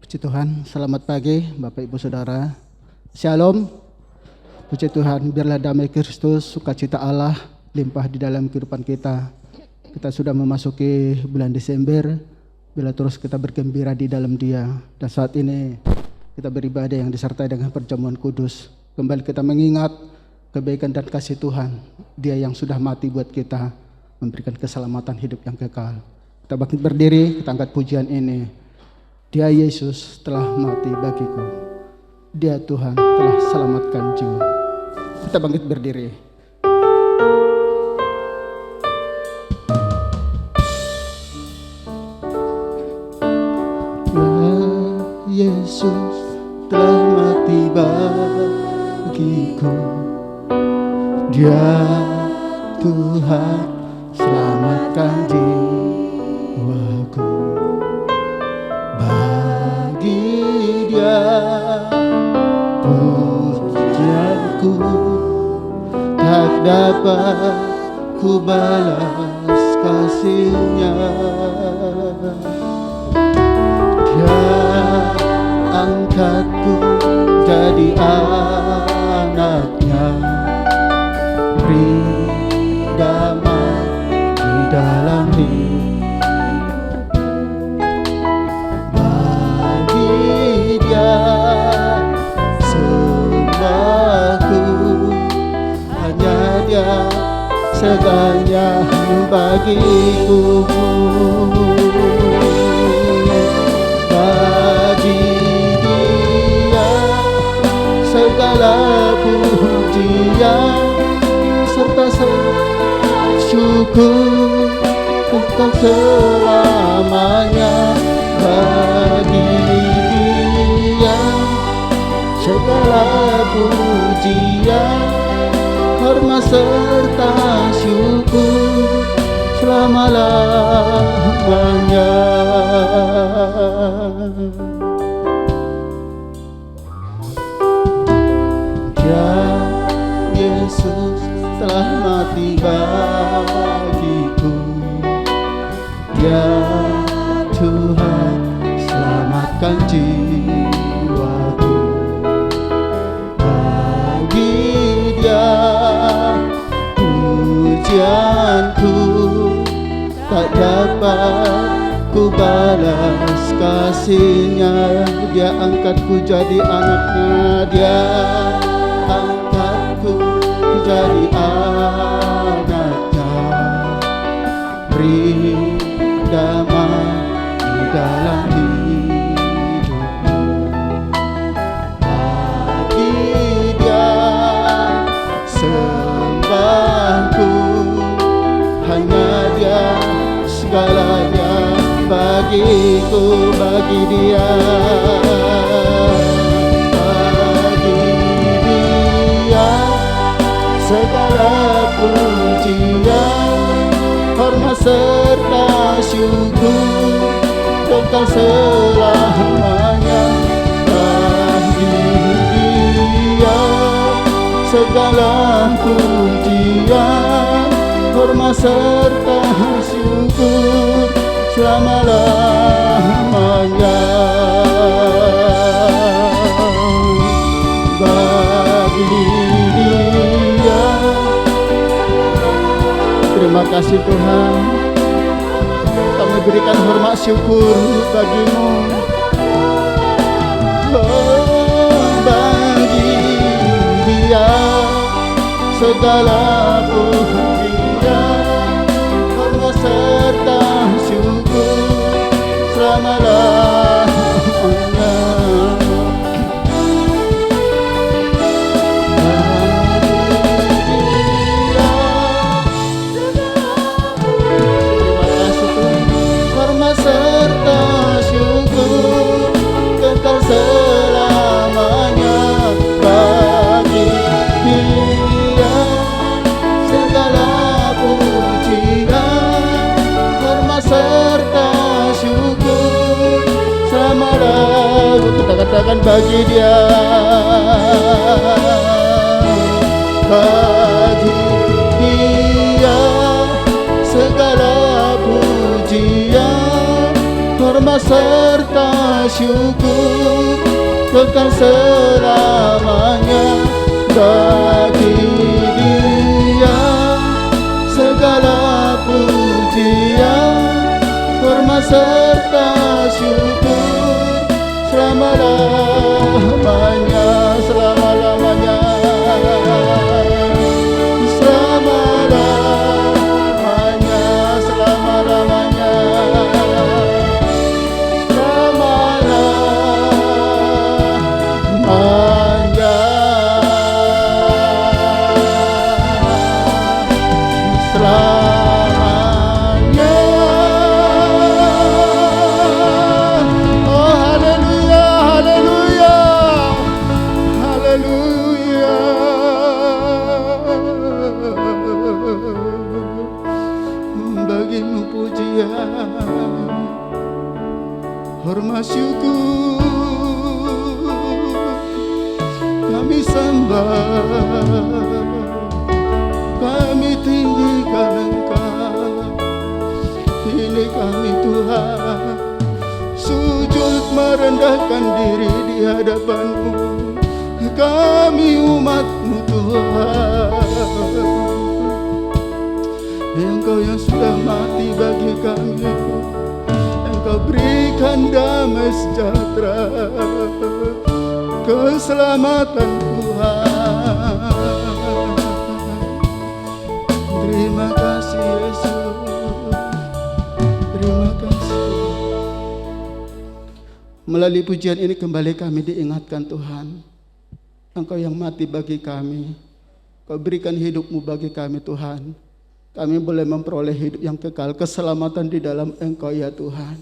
Puji Tuhan, selamat pagi Bapak Ibu Saudara. Shalom. Puji Tuhan, biarlah damai Kristus, sukacita Allah limpah di dalam kehidupan kita. Kita sudah memasuki bulan Desember, bila terus kita bergembira di dalam Dia. Dan saat ini kita beribadah yang disertai dengan perjamuan kudus. Kembali kita mengingat kebaikan dan kasih Tuhan, Dia yang sudah mati buat kita, memberikan keselamatan hidup yang kekal. Kita bangkit berdiri, kita angkat pujian ini. Dia Yesus telah mati bagiku. Dia Tuhan telah selamatkan jiwa. Kita bangkit berdiri. Dia Yesus telah mati bagiku. Dia Tuhan selamatkan jiwaku. Bagi Dia pujianku tak dapat ku balas kasih-Nya. Dia angkatku jadi anak-Nya, beri damai di dalam hidup. Segalanya bagiku, bagi Dia segala pujian serta syukur untuk selamanya. Bagi Dia segala pujian, hormat serta syukur selama-lamanya. Dia Yesus telah mati bagiku. Dia Tuhan selamatkan jiwaku. Bagi Dia pujianku tak dapat ku balas kasih-Nya. Dia angkatku jadi anak-Nya. Dia angkatku jadi anak-Nya, beri damai di dalam hidupku. Bagi Dia sembahku, hanya Dia segalanya bagiku. Bagi Dia, bagi Dia segala pujian, hormat serta syukur kekal selamanya. Bagi Dia segala pujian, hormat serta syukur selama-lamanya. Bagi Dia, terima kasih Tuhan, kami berikan hormat syukur bagi-Mu. Bagi Dia segala pujian, hormat serta syukur selama-lamanya. Terima kasih Tuhan, hormat serta syukur kekal selamanya. Bagi Dia segala pujian, hormat serta syukur selama-lamanya. Kita katakan bagi Dia, bagi Dia segala pujian, hormat serta syukur kekal selamanya bagi Dia. Segala pujian, hormat serta syukur selama-lamanya, selama-lamanya, selama-lamanya, selama-lamanya, selama-lamanya, selamanya. Oh haleluya, haleluya, haleluya. Bagimu pujian, hormat syukur kami sembah, kami tinggikan Engkau. Ini kami Tuhan, sujud merendahkan diri di hadapan-Mu. Kami umat-Mu Tuhan, Engkau yang sudah mati bagi kami. Engkau berikan damai sejahtera, keselamatan Tuhan. Terima kasih Yesus, terima kasih. Melalui pujian ini kembali kami diingatkan Tuhan, Engkau yang mati bagi kami, Kau berikan hidup-Mu bagi kami Tuhan. Kami boleh memperoleh hidup yang kekal, keselamatan di dalam Engkau ya Tuhan.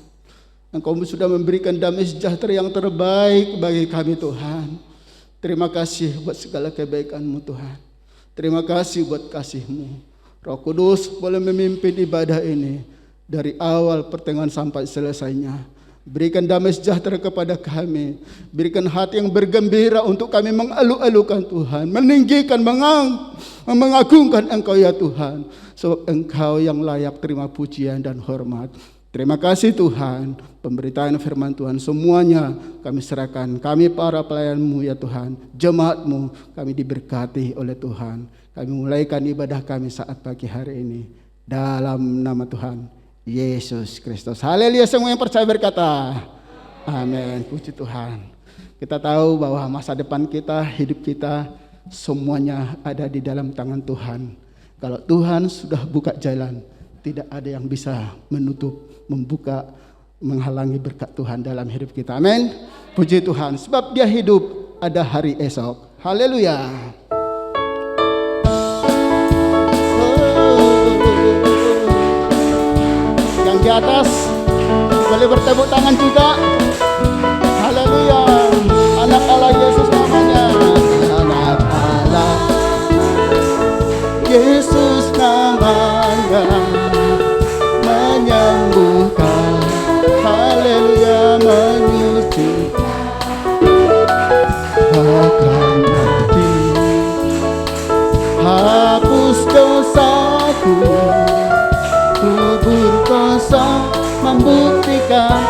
Engkau sudah memberikan damai sejahtera yang terbaik bagi kami Tuhan. Terima kasih buat segala kebaikan-Mu Tuhan. Terima kasih buat kasih-Mu. Roh Kudus boleh memimpin ibadah ini dari awal pertengahan sampai selesainya. Berikan damai sejahtera kepada kami. Berikan hati yang bergembira untuk kami mengalu-alukan Tuhan, meninggikan, mengagungkan Engkau ya Tuhan. Sebab Engkau yang layak terima pujian dan hormat. Terima kasih Tuhan, pemberitaan firman Tuhan semuanya kami serahkan. Kami para pelayan-Mu ya Tuhan, jemaat-Mu, kami diberkati oleh Tuhan. Kami mulaikan ibadah kami saat pagi hari ini dalam nama Tuhan Yesus Kristus. Haleluya, semua yang percaya berkata amin. Puji Tuhan. Kita tahu bahwa masa depan kita, hidup kita, semuanya ada di dalam tangan Tuhan. Kalau Tuhan sudah buka jalan, tidak ada yang bisa menutup, membuka, menghalangi berkat Tuhan dalam hidup kita. Amin. Puji Tuhan, sebab Dia hidup, ada hari esok. Haleluya. Yang di atas boleh bertepuk tangan juga. Haleluya. Anak Allah Yesus namanya. Anak Allah Yesus namanya, menyembuhkan, haleluya, menyucikan, akan mati, hapus dosaku, kubur kosong, membuktikan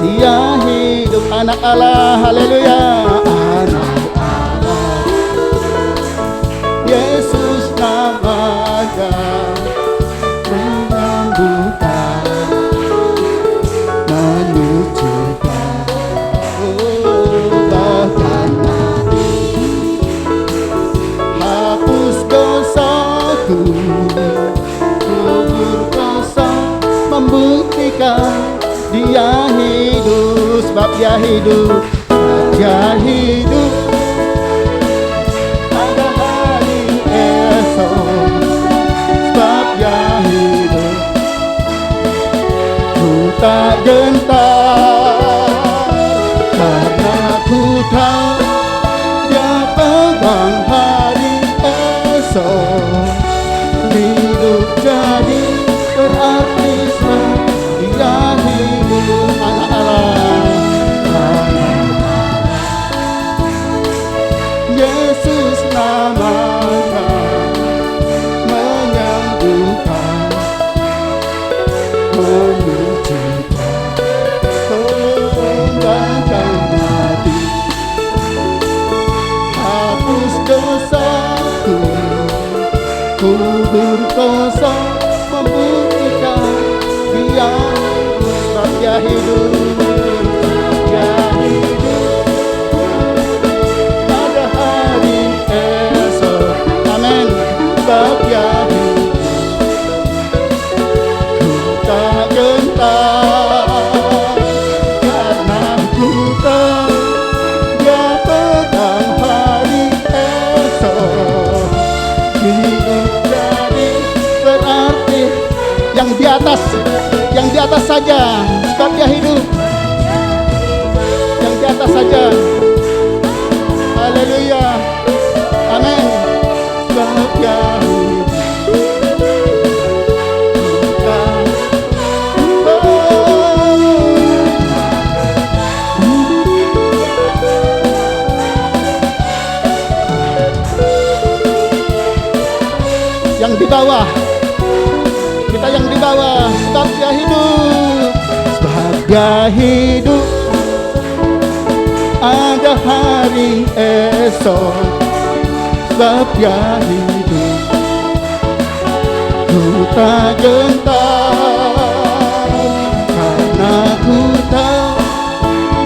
Dia hidup. Anak Allah, haleluya, anak Allah Yesus namanya, menyembuhkan, menyucikan, bahkan mati, hapus dosaku, kubur kosong, membuktikan Dia hidup. Sebab Dia hidup, Dia hidup. Tak gentar karena ku tahu Dia pegang hari esok. Hidup jadi berarti sebab Dia hidup. Anak Allah, Yesus namanya, menyembuhkan, menyucikan, Ku berkosa membuktikan Dia sebab Dia hidup. Dia hidup, ada hari esok. Amin. Sebab Dia hidup, ku tak gentar, karena ku tahu Dia pegang hari esok. Hidup jadi berarti yang di atas saja, sebab Dia hidup. Yang di atas saja. Haleluya. Amin. Sebab Dia hidup. Yang di bawah, kita yang di bawah, sebab Dia hidup. Sebab Dia hidup, ada hari esok. Sebab Dia hidup, ku tak gentar, karena ku tahu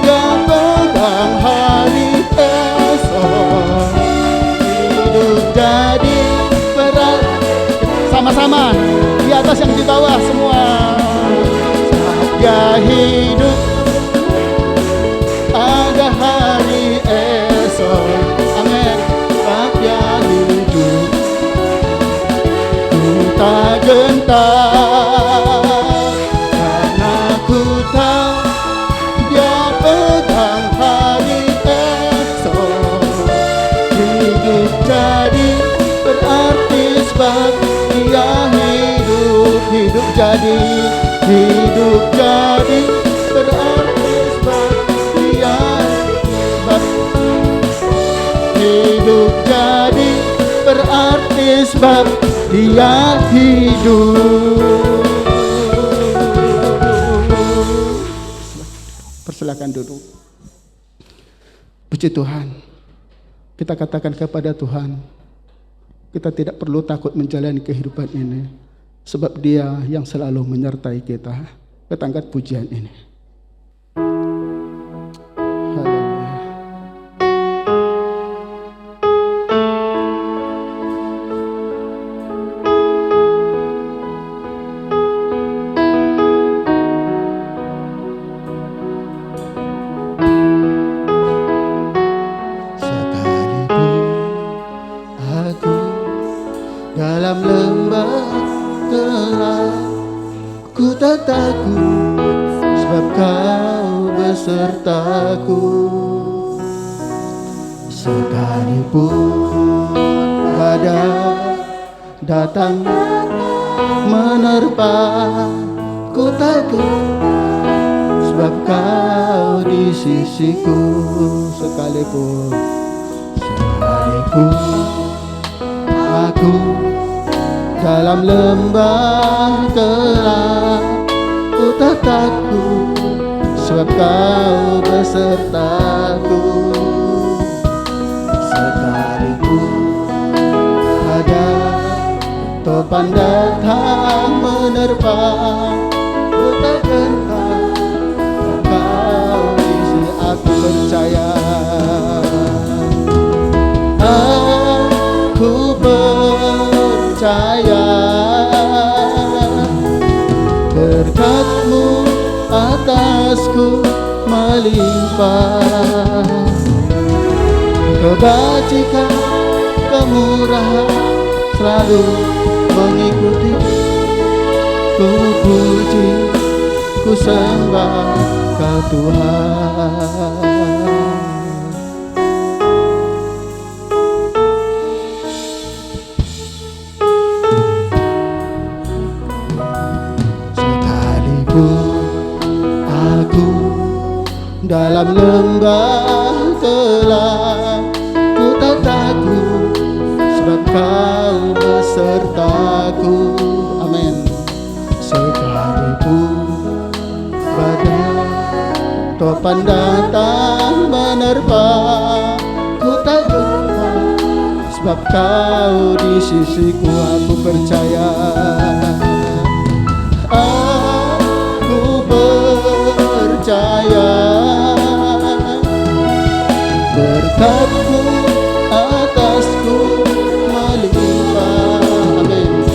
Dia pegang hari esok. Hidup jadi berat, sama-sama di atas yang di bawah semua. Dia hidup, ada hari esok. Amin. Sebab Dia hidup, ku tak gentar, karena ku tahu Dia pegang hari esok. Hidup jadi berarti sebab Dia hidup. Hidup jadi berarti sebab Dia hidup. Jadi berarti sebab Dia hidup. Persilakan duduk. Puji Tuhan. Kita katakan kepada Tuhan, kita tidak perlu takut menjalani kehidupan ini, sebab Dia yang selalu menyertai kita. Kita angkat pujian ini. Haleluya. Dalam lembah gelap, ku tak takut, sebab Kau besertaku. Sekalipun badai datang menerpa, ku takut, sebab Kau di sisiku. Sekalipun aku dalam lembah gelap, ku tak takut, sebab Kau besertaku. Sekalipun ada topan datang menerpa, ku tak gentar, Kau di sini. Aku percaya, aku percaya, berkat-Mu atasku melimpah. Kebajikan, kemurahan selalu mengikuti. Ku puji, ku sembah Kau Tuhan. Aku dalam lembah gelap, ku tak takut, sebab Kau besertaku. Amin. Sekalipun badai topan datang menerpa, ku tak gentar, sebab sebab kau di sisiku. Aku percaya, aku percaya, berkat-Mu atasku melimpah. Amin.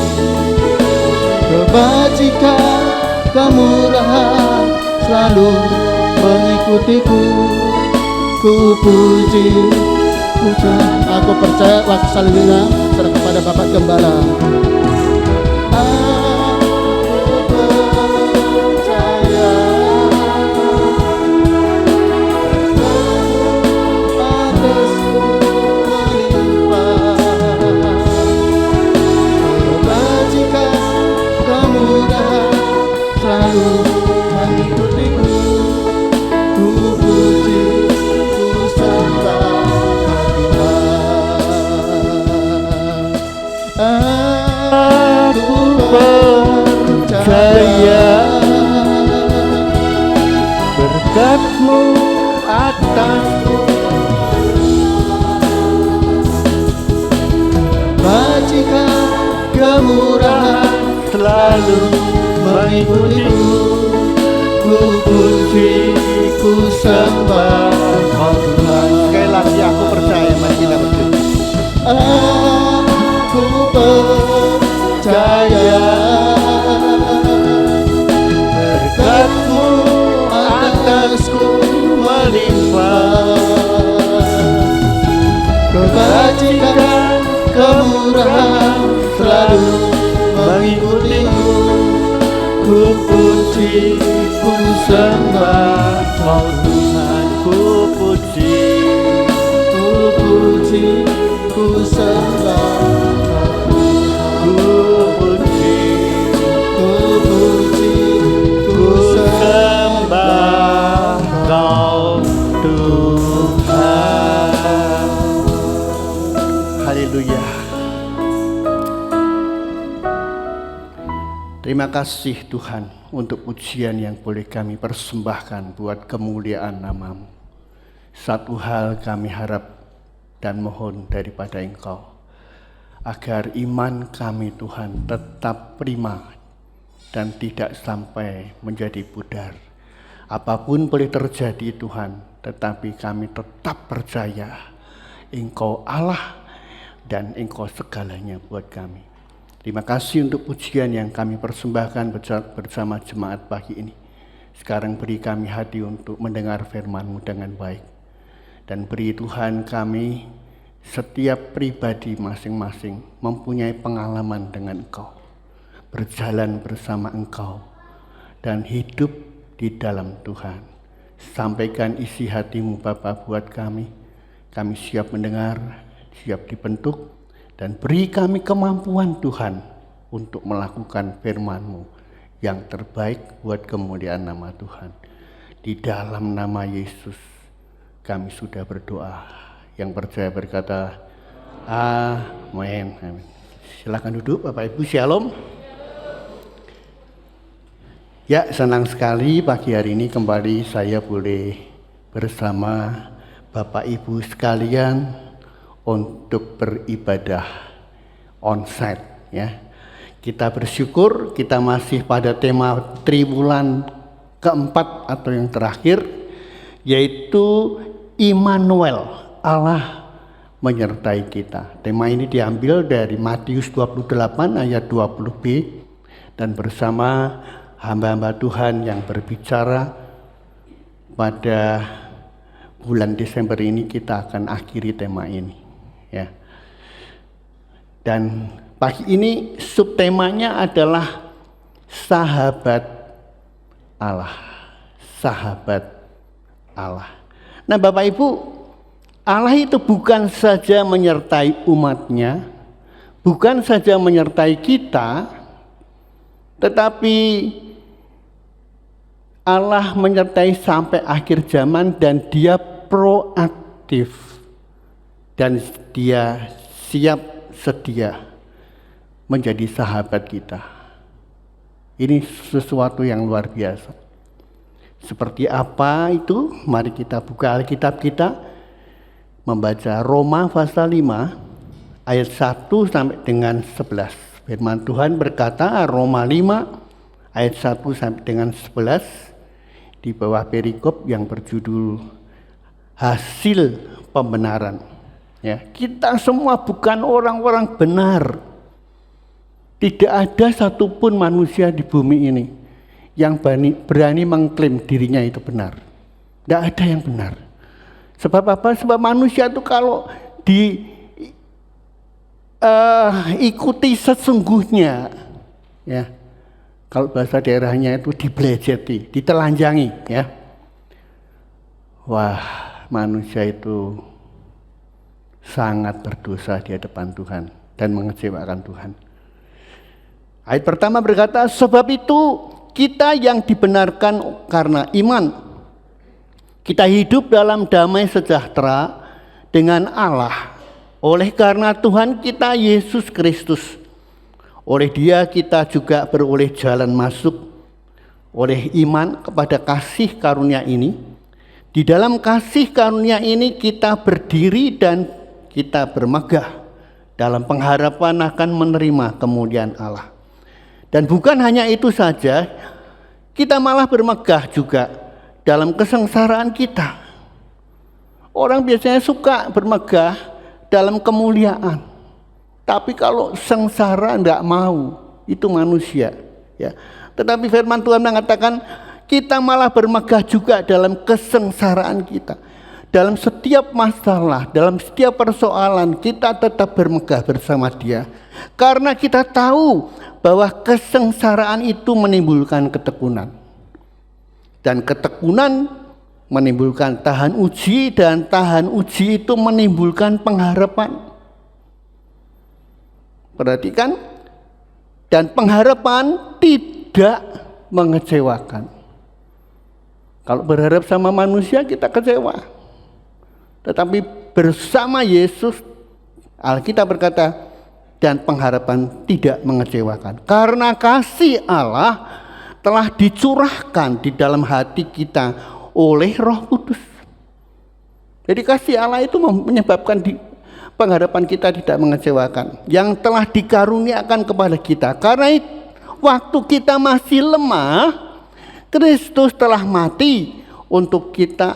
Kebajikan, kemurahan selalu mengikutiku. Ku puji, aku percaya. Waktu salininya serah kepada Bapak Gembala. Aku percaya, atasku melimpah. Kebajikan, kemurahan selalu mengikutiku. Ku puji, ku sembah Tuhan. Aku percaya, berkat-Mu atasku, bajikan, kemurahan selalu mengikutiku. ku puji, ku sembah Kau Tuhan. Sekali lagi aku percaya, mari kita berdoa. Aku percaya, Berkat-Mu atasku melimpah. kebajikan, kemurahan selalu mengikutiku. Ku puji, ku sembah Kau Tuhan, ku puji. ku puji, ku sembah Ku puji, ku puji, ku sembah Kau Tuhan. Haleluya. Terima kasih Tuhan untuk pujian yang boleh kami persembahkan buat kemuliaan nama-Mu. Satu hal kami harap dan mohon daripada Engkau, agar iman kami Tuhan tetap prima dan tidak sampai menjadi pudar. Apapun boleh terjadi Tuhan, tetapi kami tetap percaya Engkau Allah dan Engkau segalanya buat kami. Terima kasih untuk pujian yang kami persembahkan bersama jemaat pagi ini. Sekarang beri kami hati untuk mendengar firman-Mu dengan baik. Dan beri Tuhan kami setiap pribadi masing-masing mempunyai pengalaman dengan Engkau, berjalan bersama Engkau, dan hidup di dalam Tuhan. Sampaikan isi hati-Mu Bapa buat kami. Kami siap mendengar, siap dibentuk, dan beri kami kemampuan Tuhan untuk melakukan firman-Mu yang terbaik buat kemuliaan nama Tuhan. Di dalam nama Yesus kami sudah berdoa. Yang percaya berkata, amin. Amin. Silakan duduk Bapak Ibu, shalom. Ya, senang sekali pagi hari ini kembali saya boleh bersama Bapak Ibu sekalian untuk beribadah onsite ya. Kita bersyukur kita masih pada tema triwulan keempat atau yang terakhir, yaitu Immanuel, Allah menyertai kita. Tema ini diambil dari Matius 28 ayat 20b, dan bersama hamba-hamba Tuhan yang berbicara pada bulan Desember ini kita akan akhiri tema ini ya. Dan pagi ini subtemanya adalah sahabat Allah. Sahabat Allah. Nah Bapak Ibu, Allah itu bukan saja menyertai umatnya, bukan saja menyertai kita, tetapi Allah menyertai sampai akhir zaman, dan Dia proaktif dan Dia siap sedia menjadi sahabat kita. Ini sesuatu yang luar biasa. Seperti apa itu? Mari kita buka Alkitab kita, membaca Roma pasal 5 ayat 1 sampai dengan 11. Firman Tuhan berkata, Roma 5 ayat 1 sampai dengan 11, di bawah perikop yang berjudul hasil pembenaran. Ya, kita semua bukan orang-orang benar. Tidak ada satupun manusia di bumi ini yang berani mengklaim dirinya itu benar. Tidak ada yang benar. Sebab apa? Sebab manusia itu kalau ikuti sesungguhnya, ya, kalau bahasa daerahnya itu dibelejeti, ditelanjangi, ya. Wah, manusia itu sangat berdosa di hadapan Tuhan dan mengecewakan Tuhan. Ayat pertama berkata, sebab itu kita yang dibenarkan karena iman, kita hidup dalam damai sejahtera dengan Allah oleh karena Tuhan kita Yesus Kristus. Oleh Dia kita juga beroleh jalan masuk oleh iman kepada kasih karunia ini. Di dalam kasih karunia ini kita berdiri dan kita bermegah dalam pengharapan akan menerima kemuliaan Allah. Dan bukan hanya itu saja, kita malah bermegah juga dalam kesengsaraan kita. Orang biasanya suka bermegah dalam kemuliaan, tapi kalau sengsara enggak mau, itu manusia, ya. Tetapi firman Tuhan mengatakan kita malah bermegah juga dalam kesengsaraan kita. Dalam setiap masalah, dalam setiap persoalan, kita tetap bermegah bersama Dia. Karena kita tahu bahwa kesengsaraan itu menimbulkan ketekunan. Dan ketekunan menimbulkan tahan uji, dan tahan uji itu menimbulkan pengharapan. Perhatikan, dan pengharapan tidak mengecewakan. Kalau berharap sama manusia kita kecewa. Tetapi bersama Yesus, Alkitab berkata, dan pengharapan tidak mengecewakan. Karena kasih Allah telah dicurahkan di dalam hati kita oleh Roh Kudus. Jadi kasih Allah itu menyebabkan pengharapan kita tidak mengecewakan, yang telah dikaruniakan kepada kita. Karena waktu kita masih lemah, Kristus telah mati untuk kita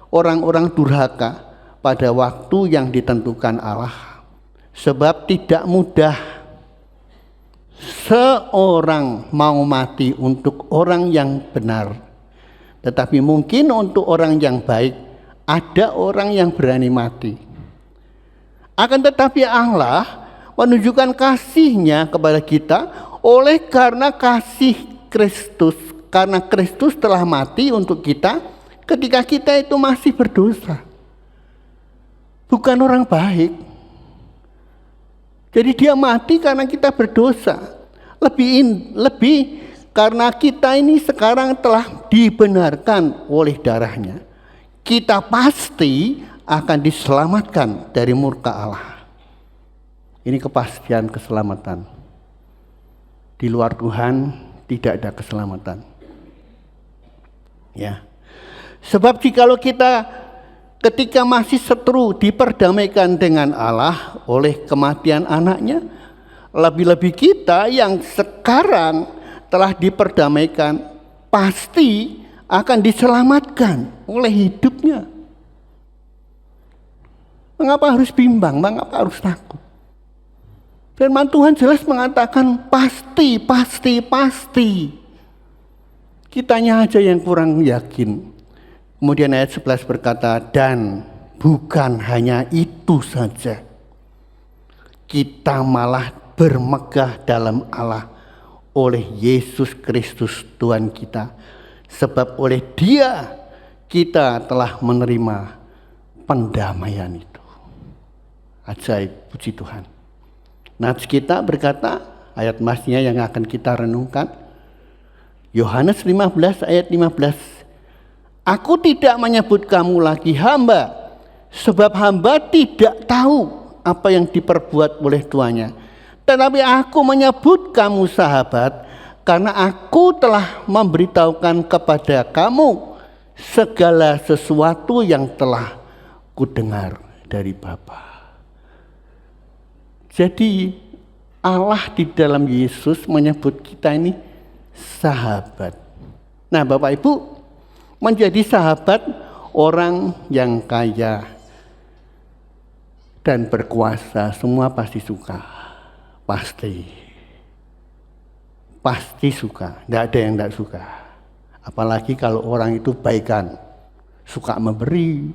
orang-orang durhaka pada waktu yang ditentukan Allah. Sebab tidak mudah seorang mau mati untuk orang yang benar, tetapi mungkin untuk orang yang baik ada orang yang berani mati. Akan tetapi Allah menunjukkan kasih-Nya kepada kita oleh karena kasih Kristus, karena Kristus telah mati untuk kita ketika kita itu masih berdosa. Bukan orang baik. Jadi Dia mati karena kita berdosa. Lebih karena kita ini sekarang telah dibenarkan oleh darah-Nya. Kita pasti akan diselamatkan dari murka Allah. Ini kepastian keselamatan. Di luar Tuhan tidak ada keselamatan. Ya. Sebab jikalau kita ketika masih seteru diperdamaikan dengan Allah oleh kematian anaknya, lebih-lebih kita yang sekarang telah diperdamaikan pasti akan diselamatkan oleh hidupnya. Mengapa harus bimbang? Mengapa harus takut? Firman Tuhan jelas mengatakan pasti. Kitanya aja yang kurang yakin. Kemudian ayat 11 berkata, dan bukan hanya itu saja, kita malah bermegah dalam Allah oleh Yesus Kristus Tuhan kita. Sebab oleh Dia kita telah menerima pendamaian itu. Ajaib, puji Tuhan. Nats kita berkata, ayat masnya yang akan kita renungkan, Yohanes 15 ayat 15. Aku tidak menyebut kamu lagi hamba, sebab hamba tidak tahu apa yang diperbuat oleh tuannya. Tetapi aku menyebut kamu sahabat, karena aku telah memberitahukan kepada kamu segala sesuatu yang telah kudengar dari Bapa. Jadi Allah di dalam Yesus menyebut kita ini sahabat. Nah, Bapak Ibu, menjadi sahabat orang yang kaya dan berkuasa semua pasti suka. Pasti suka, tidak ada yang tidak suka. Apalagi kalau orang itu baikan, suka memberi,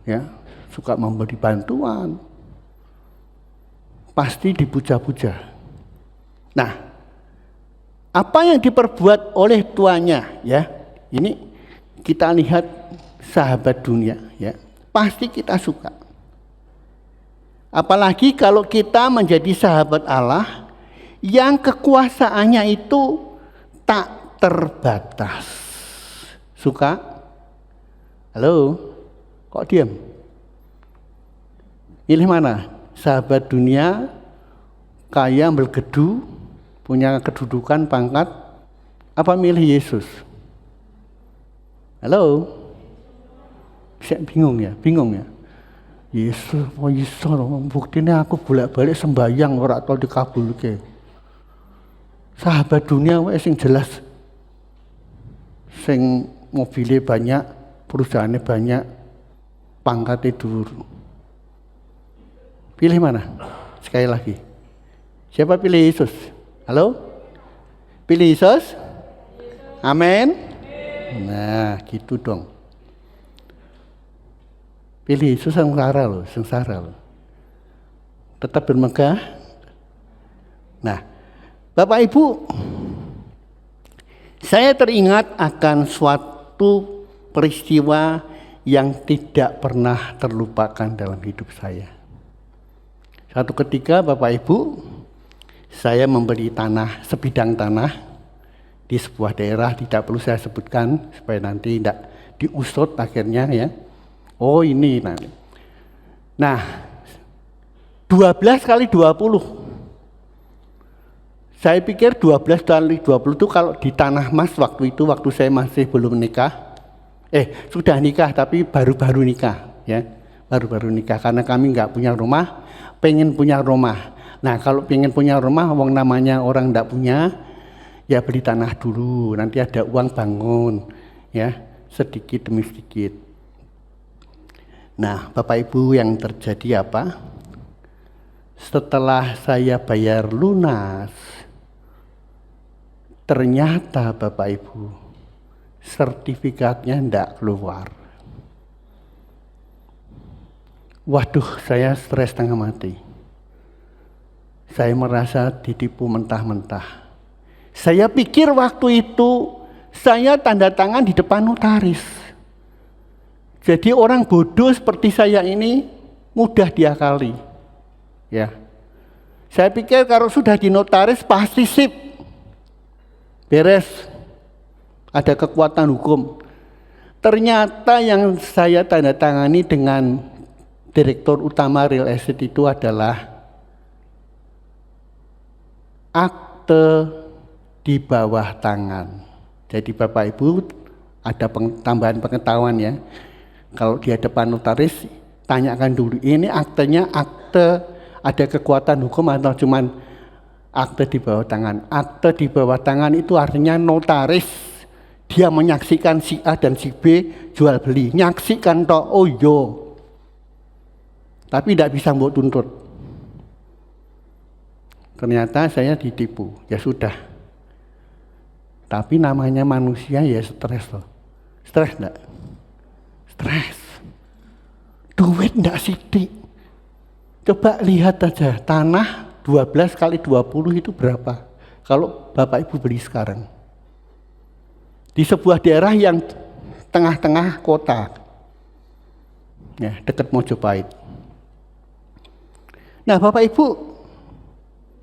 ya, suka memberi bantuan, pasti dipuja-puja. Nah, apa yang diperbuat oleh tuannya, ya, ini kita lihat sahabat dunia, ya, pasti kita suka. Apalagi kalau kita menjadi sahabat Allah yang kekuasaannya itu tak terbatas. Suka? Halo? Kok diam? Pilih mana? Sahabat dunia, kaya, bergedu, punya kedudukan, pangkat, apa milih Yesus? Halo? Saya bingung ya? Yesus, buktinya aku bolak-balik sembahyang ora tau dikabulke. Sahabat dunia wae sing jelas, sing mobilnya banyak, perusahaannya banyak, pangkatnya dhuwur. Pilih mana? Sekali lagi. Siapa pilih Yesus? Halo? Pilih Yesus? Amin. Nah, gitu dong. Pilih Yesus sengsara loh. Tetap bermegah. Nah, Bapak Ibu, saya teringat akan suatu peristiwa yang tidak pernah terlupakan dalam hidup saya. Satu ketika Bapak Ibu, saya membeli tanah, sebidang tanah di sebuah daerah, tidak perlu saya sebutkan supaya nanti tidak diusut akhirnya ya. Oh ini nanti. Nah, 12 kali 20. Saya pikir 12 kali 20 itu kalau di tanah emas waktu itu, waktu saya masih belum nikah. Sudah nikah tapi baru-baru nikah ya. Baru-baru nikah karena kami nggak punya rumah, pengen punya rumah. Nah, kalau pengen punya rumah, wong namanya orang nggak punya, ya beli tanah dulu, nanti ada uang bangun ya, sedikit demi sedikit. Nah, Bapak Ibu, yang terjadi apa? Setelah saya bayar lunas, ternyata Bapak Ibu, sertifikatnya tidak keluar. Waduh, saya stres setengah mati. Saya merasa ditipu mentah-mentah. Saya pikir waktu itu saya tanda tangan di depan notaris. Jadi orang bodoh seperti saya ini mudah diakali. Ya. Saya pikir kalau sudah di notaris pasti sip. Beres. Ada kekuatan hukum. Ternyata yang saya tanda tangani dengan Direktur Utama Real Estate itu adalah akte di bawah tangan. Jadi Bapak Ibu ada tambahan pengetahuan ya. Kalau di hadapan notaris, tanyakan dulu, ini aktenya akte ada kekuatan hukum atau cuman akte di bawah tangan. Akte di bawah tangan itu artinya notaris, dia menyaksikan si A dan si B jual beli. Nyaksikan toh, oh yo. Tapi tidak bisa mbok tuntut. Ternyata saya ditipu, ya sudah. Tapi namanya manusia ya stres loh. Stres enggak? Stres. Duit enggak sidik. Coba lihat aja, tanah 12 kali 20 itu berapa? Kalau Bapak Ibu beli sekarang. Di sebuah daerah yang tengah-tengah kota. Ya, dekat Mojopahit. Nah, Bapak Ibu,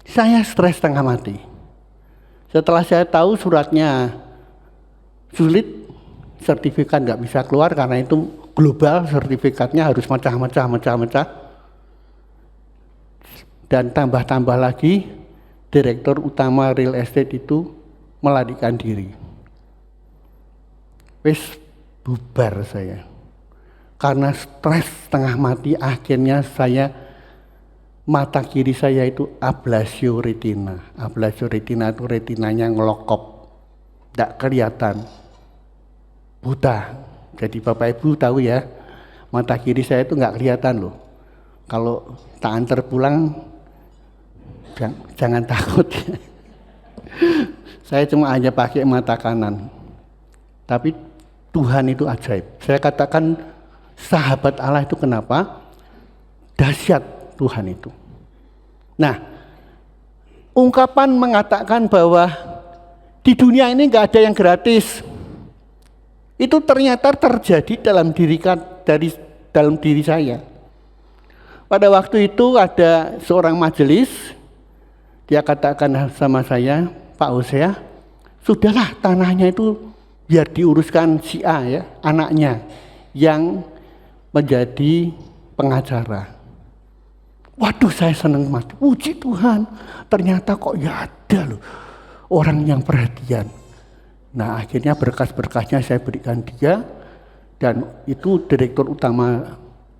saya stres setengah mati. Setelah saya tahu suratnya sulit, sertifikat nggak bisa keluar karena itu global, sertifikatnya harus mecah. Dan tambah-tambah lagi, Direktur Utama Real Estate itu melarikan diri. Wis bubar saya. Karena stres setengah mati, akhirnya saya mata kiri saya itu ablasio retina. Ablasio retina itu retinanya ngelokop, tidak kelihatan, buta. Jadi Bapak Ibu tahu ya, mata kiri saya itu nggak kelihatan loh. Kalau tak antar pulang, jangan takut. Saya cuma hanya pakai mata kanan. Tapi Tuhan itu ajaib. Saya katakan sahabat Allah itu kenapa? Dahsyat Tuhan itu. Nah, ungkapan mengatakan bahwa di dunia ini nggak ada yang gratis. Itu ternyata terjadi dalam diri saya. Pada waktu itu ada seorang majelis, dia katakan sama saya, Pak Hosea, sudahlah tanahnya itu biar diuruskan si A ya, anaknya yang menjadi pengacara. Waduh, saya senang mati. Puji Tuhan, ternyata kok ya ada loh orang yang perhatian. Nah, akhirnya berkas-berkasnya saya berikan dia, dan itu direktur utama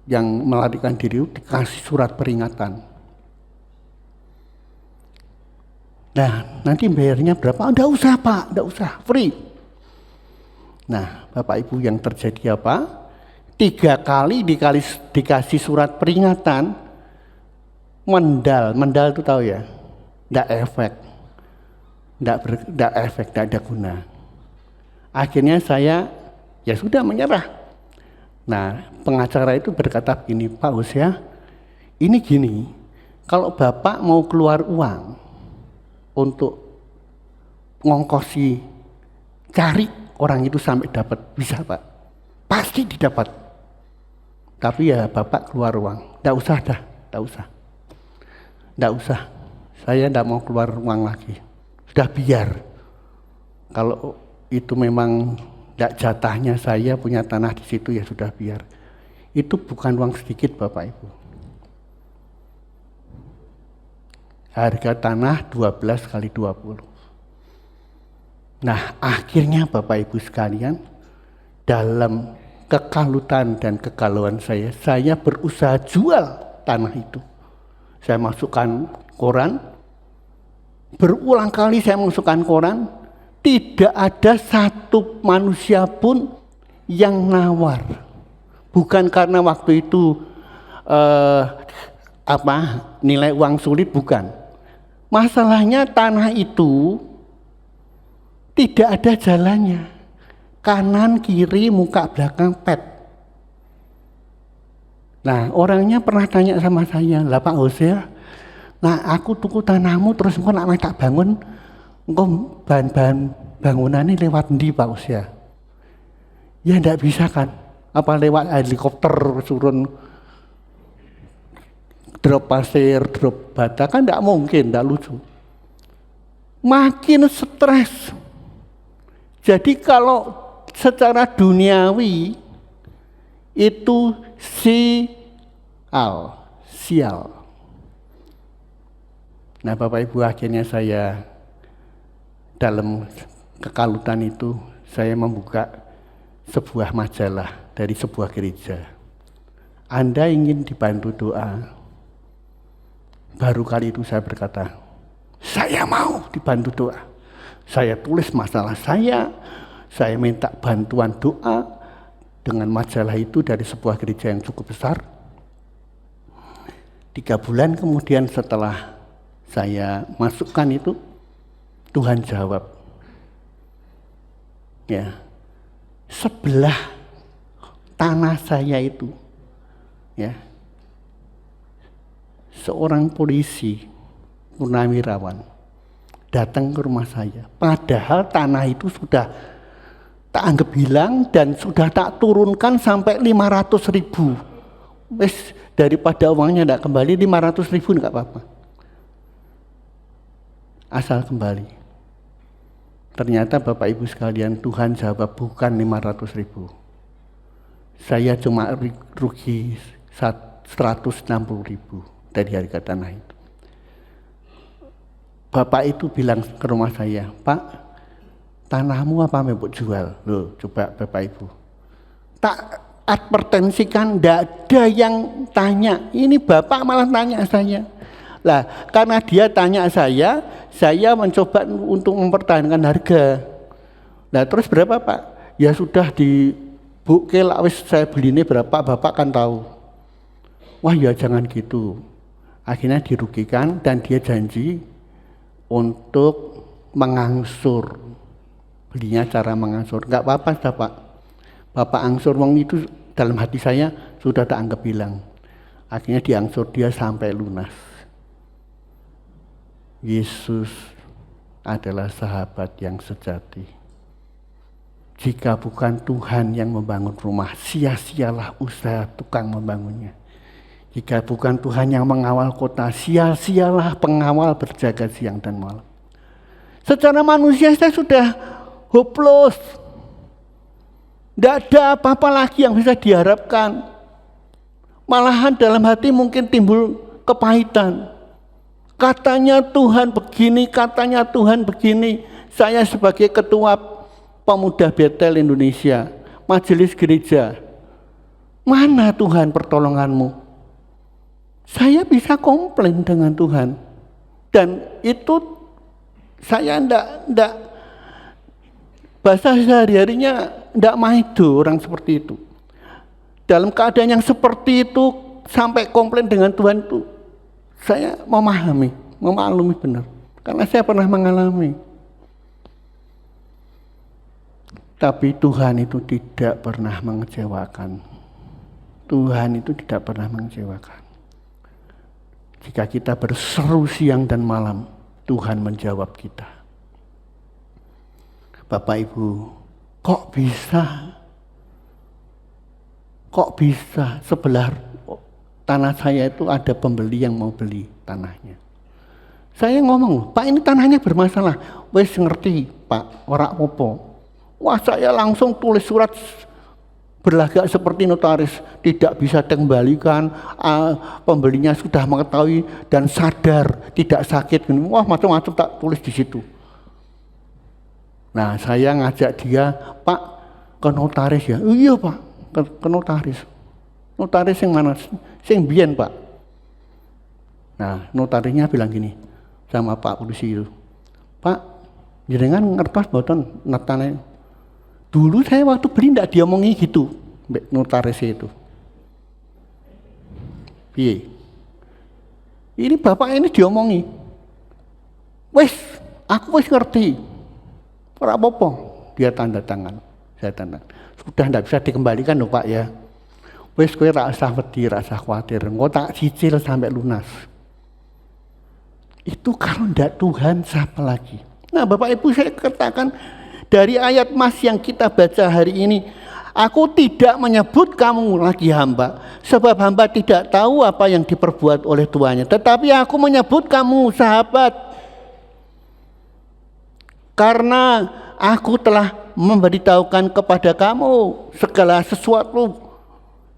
yang melarikan diri dikasih surat peringatan. Nah, nanti bayarnya berapa? Enggak usah Pak, enggak usah, free. Nah, Bapak Ibu, yang terjadi apa? 3 kali dikasih surat peringatan, mendal itu tahu ya, enggak efek, enggak ada guna. Akhirnya saya ya sudah menyerah. Nah, pengacara itu berkata begini, Pak Hosea, ini gini, kalau Bapak mau keluar uang untuk ngongkosi cari orang itu sampai dapat, bisa Pak, pasti didapat. Tapi ya Bapak keluar uang, enggak usah. Saya enggak mau keluar uang lagi. Sudah biar. Kalau itu memang tidak jatahnya saya punya tanah di situ, ya sudah biar. Itu bukan uang sedikit Bapak Ibu. Harga tanah 12 kali 20. Nah, akhirnya Bapak Ibu sekalian, dalam kekalutan dan kegalauan saya berusaha jual tanah itu. Saya masukkan koran, berulang kali saya masukkan koran, tidak ada satu manusia pun yang nawar. Bukan karena waktu itu nilai uang sulit, bukan. Masalahnya tanah itu tidak ada jalannya. Kanan, kiri, muka, belakang, pet. Nah, orangnya pernah tanya sama saya, lah Pak Hosea, nah aku tuku tanahmu terus engko nak tak bangun, engko bahan-bahan bangunannya lewat ndi Pak Hosea? Ya enggak bisa kan, apa lewat helikopter turun drop pasir, drop bata, kan enggak mungkin, enggak lucu. Makin stres. Jadi kalau secara duniawi itu sial. Nah, Bapak Ibu, akhirnya saya dalam kekalutan itu saya membuka sebuah majalah dari sebuah gereja. Anda ingin dibantu doa? Baru kali itu saya berkata, saya mau dibantu doa. Saya tulis masalah saya minta bantuan doa dengan majalah itu dari sebuah gereja yang cukup besar. 3 bulan kemudian setelah saya masukkan itu, Tuhan jawab. Ya, sebelah tanah saya itu, ya, seorang polisi purnawirawan datang ke rumah saya. Padahal tanah itu sudah tak anggap hilang dan sudah tak turunkan sampai 500.000. Wes, daripada uangnya tidak kembali, 500.000 enggak apa-apa. Asal kembali. Ternyata Bapak Ibu sekalian, Tuhan jawab bukan 500.000. Saya cuma rugi 160.000 dari harga tanah itu. Bapak itu bilang ke rumah saya, Pak, tanahmu apa mau jual? Loh, coba Bapak Ibu. Tak advertensikan, tidak ada yang tanya. Ini Bapak malah tanya saya. Lah, karena dia tanya saya mencoba untuk mempertahankan harga. Nah, terus berapa Pak? Ya sudah di buke lah, wis saya beli ini berapa, Bapak kan tahu. Wah ya jangan gitu. Akhirnya dirugikan dan dia janji untuk mengangsur. Belinya cara mengangsur. Enggak apa-apa Pak. Bapak angsur wong itu dalam hati saya sudah tak anggap hilang. Akhirnya diangsur dia sampai lunas. Yesus adalah sahabat yang sejati. Jika bukan Tuhan yang membangun rumah, sia-sialah usaha tukang membangunnya. Jika bukan Tuhan yang mengawal kota, sia-sialah pengawal berjaga siang dan malam. Secara manusia saya sudah hopeless. Tidak ada apa-apa lagi yang bisa diharapkan. Malahan dalam hati mungkin timbul kepahitan. Katanya Tuhan begini, katanya Tuhan begini. Saya sebagai ketua pemuda Betel Indonesia, majelis gereja, mana Tuhan pertolonganmu? Saya bisa komplain dengan Tuhan. Dan itu saya enggak bahasa sehari-harinya enggak maido orang seperti itu. Dalam keadaan yang seperti itu sampai komplain dengan Tuhan itu, saya memaklumi benar. Karena saya pernah mengalami. Tapi Tuhan itu tidak pernah mengecewakan. Tuhan itu tidak pernah mengecewakan. Jika kita berseru siang dan malam, Tuhan menjawab kita. Bapak Ibu, kok bisa sebelah tanah saya itu ada pembeli yang mau beli tanahnya. Saya ngomong, Pak ini tanahnya bermasalah. Wes ngerti Pak, ora opo. Wah saya langsung tulis surat berlagak seperti notaris, tidak bisa dikembalikan, pembelinya sudah mengetahui dan sadar, tidak sakit. Wah macam-macam tak tulis di situ. Nah saya ngajak dia, Pak ke notaris ya. Iya Pak, ke notaris. Notaris yang mana? Yang biyen Pak. Nah notarisnya bilang gini sama Pak polisi itu, Pak jenengan ngertos boten natane. Dulu saya waktu beli tidak diomongi gitu, notaris itu. Piye? Ini bapak ini diomongi. Wes, aku wes ngerti. Ora apa-apa. Dia tanda tangan, saya tanda. Sudah tidak bisa dikembalikan loh Pak ya. Wes kowe ra usah wedi, ra usah khawatir. Engko tak cicil sampai lunas. Itu kalau ndak Tuhan siapa lagi? Nah Bapak Ibu saya katakan dari ayat Mas yang kita baca hari ini, aku tidak menyebut kamu lagi hamba, sebab hamba tidak tahu apa yang diperbuat oleh tuannya. Tetapi aku menyebut kamu sahabat, karena aku telah memberitahukan kepada kamu segala sesuatu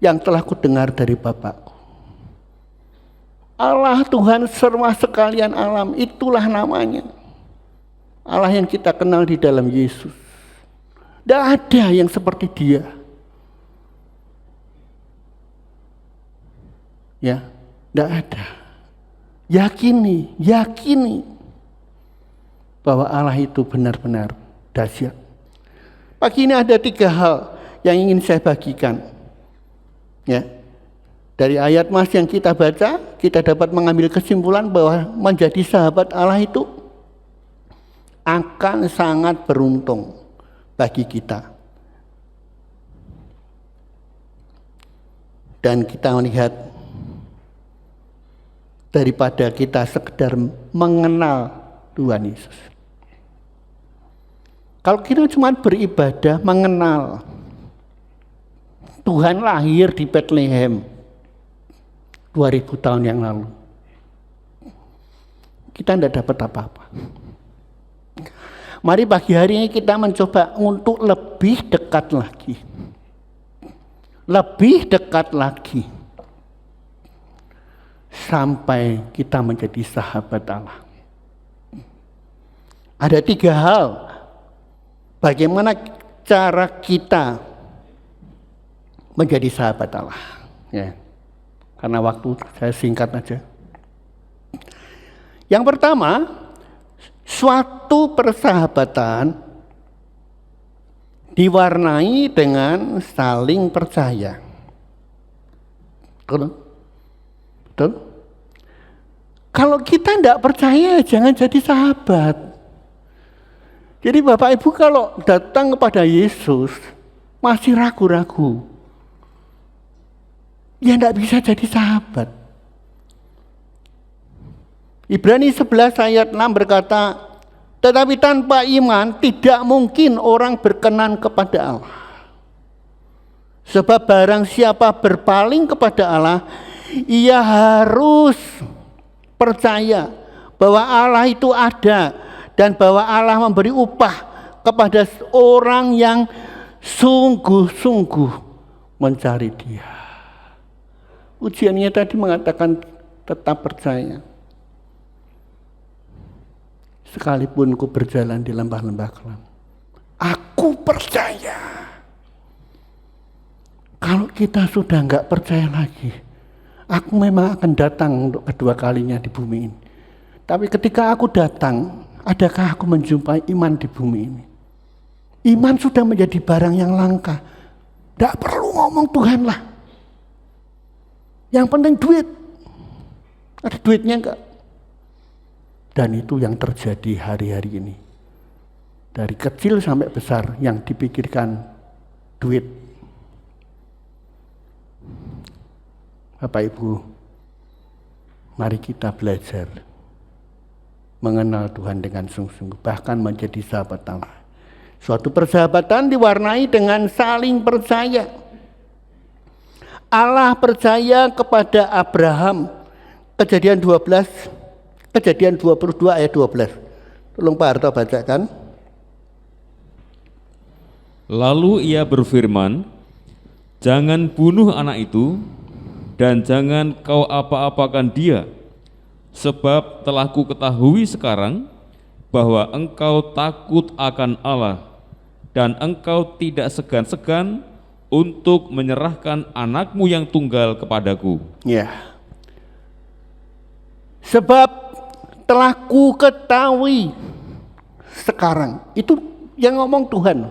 yang telah kudengar dari Bapakku. Allah Tuhan serba sekalian alam, itulah namanya. Allah yang kita kenal di dalam Yesus. Tidak ada yang seperti dia. Ya, tidak ada. Yakini bahwa Allah itu benar-benar dahsyat. Pagi ini ada 3 hal yang ingin saya bagikan. Ya. Dari ayat Mas yang kita baca, kita dapat mengambil kesimpulan bahwa menjadi sahabat Allah itu akan sangat beruntung bagi kita. Dan kita melihat daripada kita sekedar mengenal Tuhan Yesus. Kalau kita cuma beribadah mengenal Tuhan lahir di Bethlehem 2000 tahun yang lalu, kita tidak dapat apa-apa. Mari pagi hari ini kita mencoba untuk lebih dekat lagi. Lebih dekat lagi. Sampai kita menjadi sahabat Allah. Ada 3 hal. Bagaimana cara kita menjadi sahabat Allah. Ya. Karena waktu saya singkat aja. Yang pertama, suatu persahabatan diwarnai dengan saling percaya. Betul? Betul? Kalau kita tidak percaya, jangan jadi sahabat. Jadi Bapak Ibu kalau datang kepada Yesus masih ragu-ragu, ya tidak bisa jadi sahabat. Ibrani 11 ayat 6 berkata, tetapi tanpa iman tidak mungkin orang berkenan kepada Allah. Sebab barang siapa berpaling kepada Allah, ia harus percaya bahwa Allah itu ada dan bahwa Allah memberi upah kepada orang yang sungguh-sungguh mencari Dia. Ujiannya tadi mengatakan tetap percaya. Sekalipun ku berjalan di lembah-lembah kelam, aku percaya. Kalau kita sudah enggak percaya lagi, aku memang akan datang untuk kedua kalinya di bumi ini. Tapi ketika aku datang, adakah aku menjumpai iman di bumi ini? Iman sudah menjadi barang yang langka. Tidak perlu ngomong Tuhan lah. Yang penting duit. Ada duitnya enggak? Dan itu yang terjadi hari-hari ini. Dari kecil sampai besar yang dipikirkan duit. Bapak Ibu, mari kita belajar mengenal Tuhan dengan sungguh-sungguh, bahkan menjadi sahabat Allah. Suatu persahabatan diwarnai dengan saling percaya. Allah percaya kepada Abraham. Kejadian 22 ayat 12. Tolong Pak Harto bacakan. Lalu ia berfirman, jangan bunuh anak itu, dan jangan kau apa-apakan dia, sebab telah ku ketahui sekarang bahwa engkau takut akan Allah, dan engkau tidak segan-segan untuk menyerahkan anakmu yang tunggal kepadaku. Ya. Sebab telah ku ketahui sekarang, itu yang ngomong Tuhan,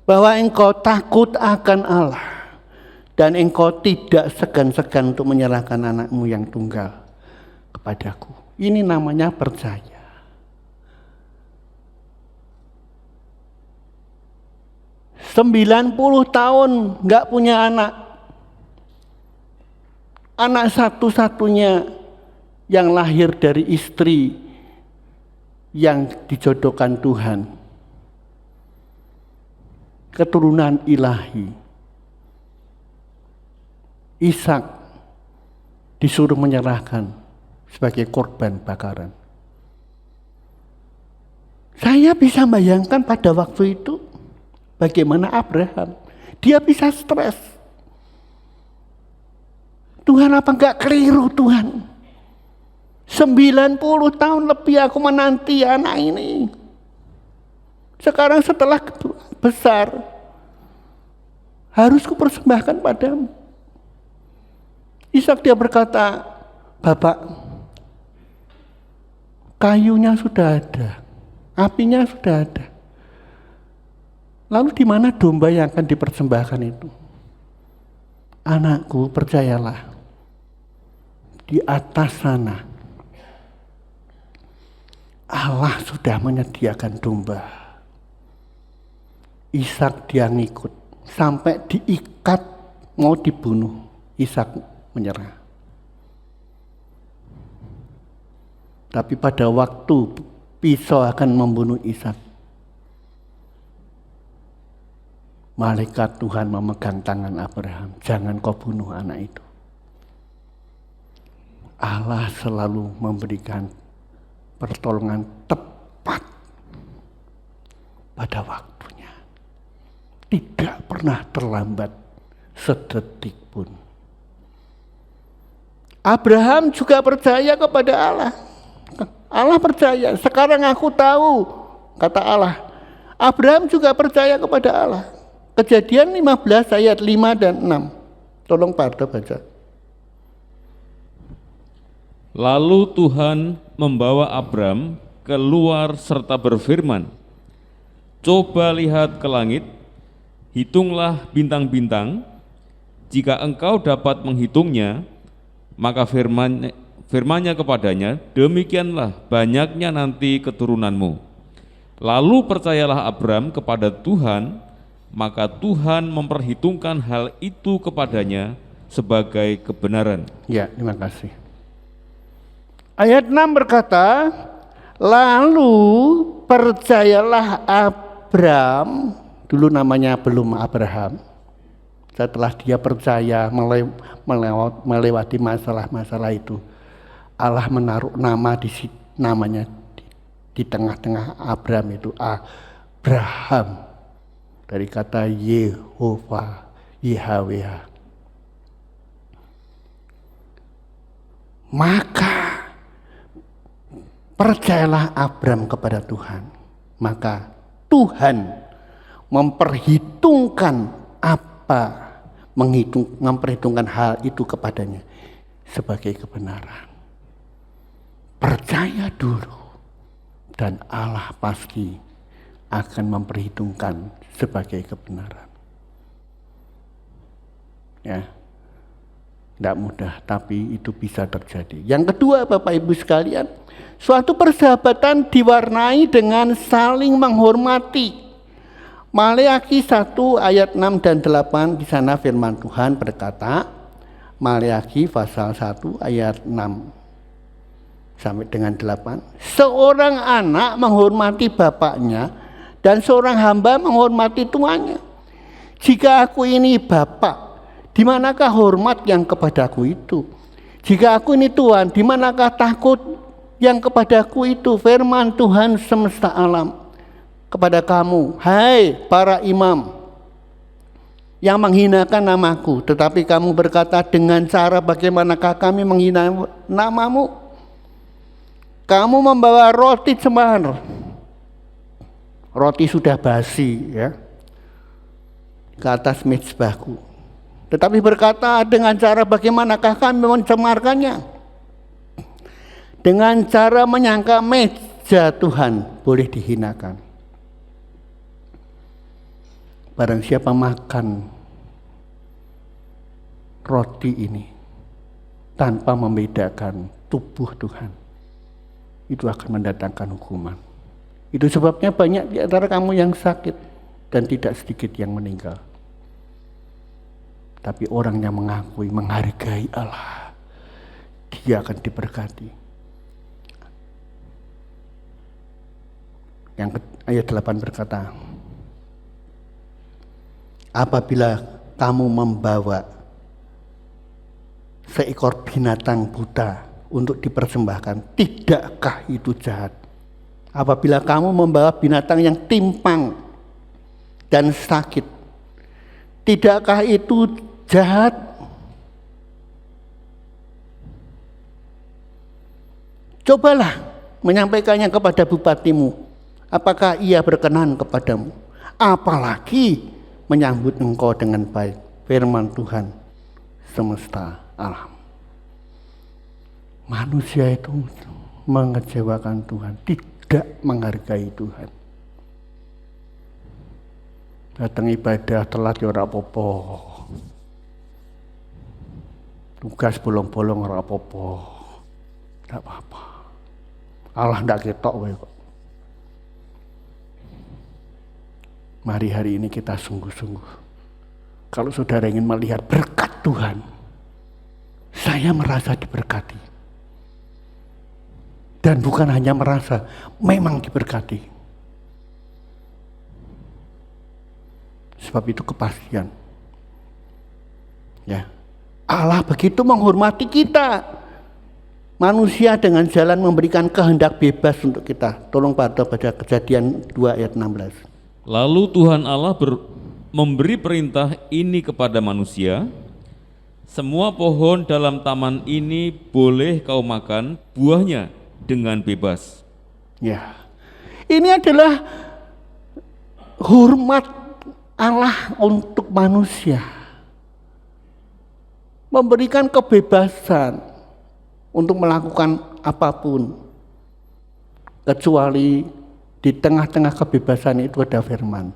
bahwa engkau takut akan Allah dan engkau tidak segan-segan untuk menyerahkan anakmu yang tunggal kepadaku. Ini namanya percaya. Sembilan 90 tahun nggak punya anak. Anak satu-satunya yang lahir dari istri yang dijodohkan Tuhan, keturunan ilahi. Ishak disuruh menyerahkan sebagai korban bakaran. Saya bisa bayangkan pada waktu itu bagaimana Abraham. Dia bisa stres. Tuhan, apa enggak keliru Tuhan? 90 tahun lebih aku menanti anak ini. Sekarang setelah besar, harus kupersembahkan padamu. Ishak dia berkata, Bapak, kayunya sudah ada, apinya sudah ada. Lalu di mana domba yang akan dipersembahkan itu? Anakku, percayalah, di atas sana Allah sudah menyediakan domba. Ishak dia ngikut sampai diikat mau dibunuh. Ishak menyerah. Tapi pada waktu pisau akan membunuh Ishak, malaikat Tuhan memegang tangan Abraham, jangan kau bunuh anak itu. Allah selalu memberikan pertolongan tepat pada waktunya. Tidak pernah terlambat sedetik pun. Abraham juga percaya kepada Allah. Allah percaya, sekarang aku tahu, kata Allah. Abraham juga percaya kepada Allah. Kejadian 15 ayat 5 dan 6. Tolong Pak Ardo baca. Lalu Tuhan membawa Abram keluar serta berfirman, "Coba lihat ke langit, hitunglah bintang-bintang, jika engkau dapat menghitungnya." Maka firman-Nya kepadanya, "Demikianlah banyaknya nanti keturunanmu." Lalu percayalah Abram kepada Tuhan, maka Tuhan memperhitungkan hal itu kepadanya sebagai kebenaran. Ya, terima kasih. Ayat 6 berkata, lalu percayalah Abram, dulu namanya belum Abraham, setelah dia percaya melewati masalah-masalah itu, Allah menaruh nama namanya di tengah-tengah Abram itu Abraham, dari kata Yehova, Yahweh. Maka percayalah Abram kepada Tuhan, maka Tuhan memperhitungkan hal itu kepadanya sebagai kebenaran. Percaya dulu, dan Allah pasti akan memperhitungkan sebagai kebenaran. Ya, tidak mudah, tapi itu bisa terjadi. Yang kedua, Bapak Ibu sekalian, suatu persahabatan diwarnai dengan saling menghormati. Maleakhi 1 ayat 6 dan 8, di sana firman Tuhan berkata, Maleakhi pasal 1 ayat 6 sampai dengan 8, seorang anak menghormati bapaknya dan seorang hamba menghormati tuannya. Jika aku ini bapak, di manakah hormat yang kepadaku itu? Jika aku ini Tuhan, di manakah takut yang kepadaku itu? Firman Tuhan semesta alam kepada kamu, hai para imam yang menghinakan namaku, tetapi kamu berkata, dengan cara bagaimanakah kami menghina namamu? Kamu membawa roti cemar, roti sudah basi ya, ke atas mezbahku, tetapi berkata, dengan cara bagaimanakah kami mencemarkannya? Dengan cara menyangka meja Tuhan boleh dihinakan. Barang siapa makan roti ini tanpa membedakan tubuh Tuhan, itu akan mendatangkan hukuman. Itu sebabnya banyak di antara kamu yang sakit dan tidak sedikit yang meninggal. Tapi orang yang mengakui, menghargai Allah, dia akan diberkati. Yang ayat 8 berkata, apabila kamu membawa seekor binatang buta untuk dipersembahkan, tidakkah itu jahat? Apabila kamu membawa binatang yang timpang dan sakit, tidakkah itu jahat? Cobalah menyampaikannya kepada bupatimu, apakah ia berkenan kepadamu? Apalagi menyambut engkau dengan baik. Firman Tuhan semesta alam. Manusia itu mengecewakan Tuhan, tidak menghargai Tuhan. Datang ibadah telat ya ora apa-apa, tugas bolong-bolong ora apa-apa, tidak apa-apa. Allah tidak ketok wae kok. Mari hari ini kita sungguh-sungguh. Kalau saudara ingin melihat berkat Tuhan, saya merasa diberkati. Dan bukan hanya merasa, memang diberkati. Sebab itu kepastian. Ya, Allah begitu menghormati kita. Manusia dengan jalan memberikan kehendak bebas untuk kita. Tolong baca Kejadian 2 ayat 16. Lalu Tuhan Allah memberi perintah ini kepada manusia, semua pohon dalam taman ini boleh kau makan buahnya dengan bebas. Ya, ini adalah hormat Allah untuk manusia, memberikan kebebasan untuk melakukan apapun, kecuali di tengah-tengah kebebasan itu ada firman,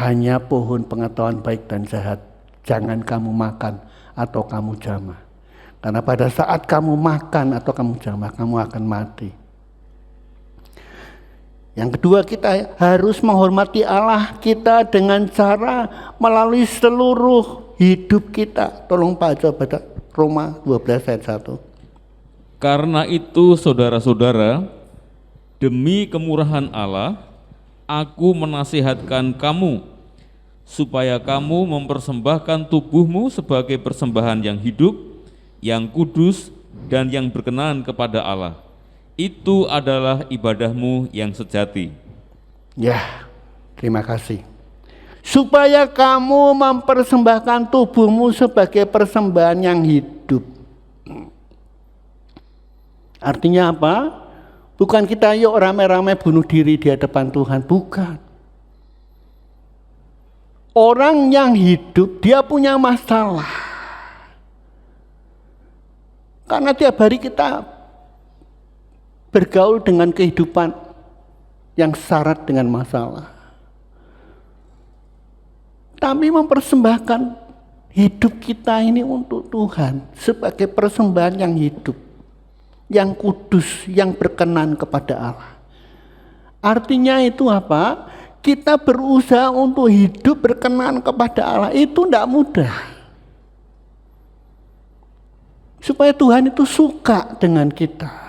hanya pohon pengetahuan baik dan jahat jangan kamu makan atau kamu jamah, karena pada saat kamu makan atau kamu jamah kamu akan mati. Yang kedua, kita harus menghormati Allah kita dengan cara melalui seluruh hidup kita. Tolong baca Roma 12 ayat 1. Karena itu saudara-saudara, demi kemurahan Allah, aku menasihatkan kamu, supaya kamu mempersembahkan tubuhmu sebagai persembahan yang hidup, yang kudus, dan yang berkenan kepada Allah. Itu adalah ibadahmu yang sejati. Ya, terima kasih. Supaya kamu mempersembahkan tubuhmu sebagai persembahan yang hidup. Artinya apa? Bukan kita yuk rame-rame bunuh diri di hadapan Tuhan, bukan. Orang yang hidup dia punya masalah. Karena tiap hari kita bergaul dengan kehidupan yang syarat dengan masalah. Tapi mempersembahkan hidup kita ini untuk Tuhan sebagai persembahan yang hidup, yang kudus, yang berkenan kepada Allah. Artinya itu apa? Kita berusaha untuk hidup berkenan kepada Allah. Itu tidak mudah. Supaya Tuhan itu suka dengan kita.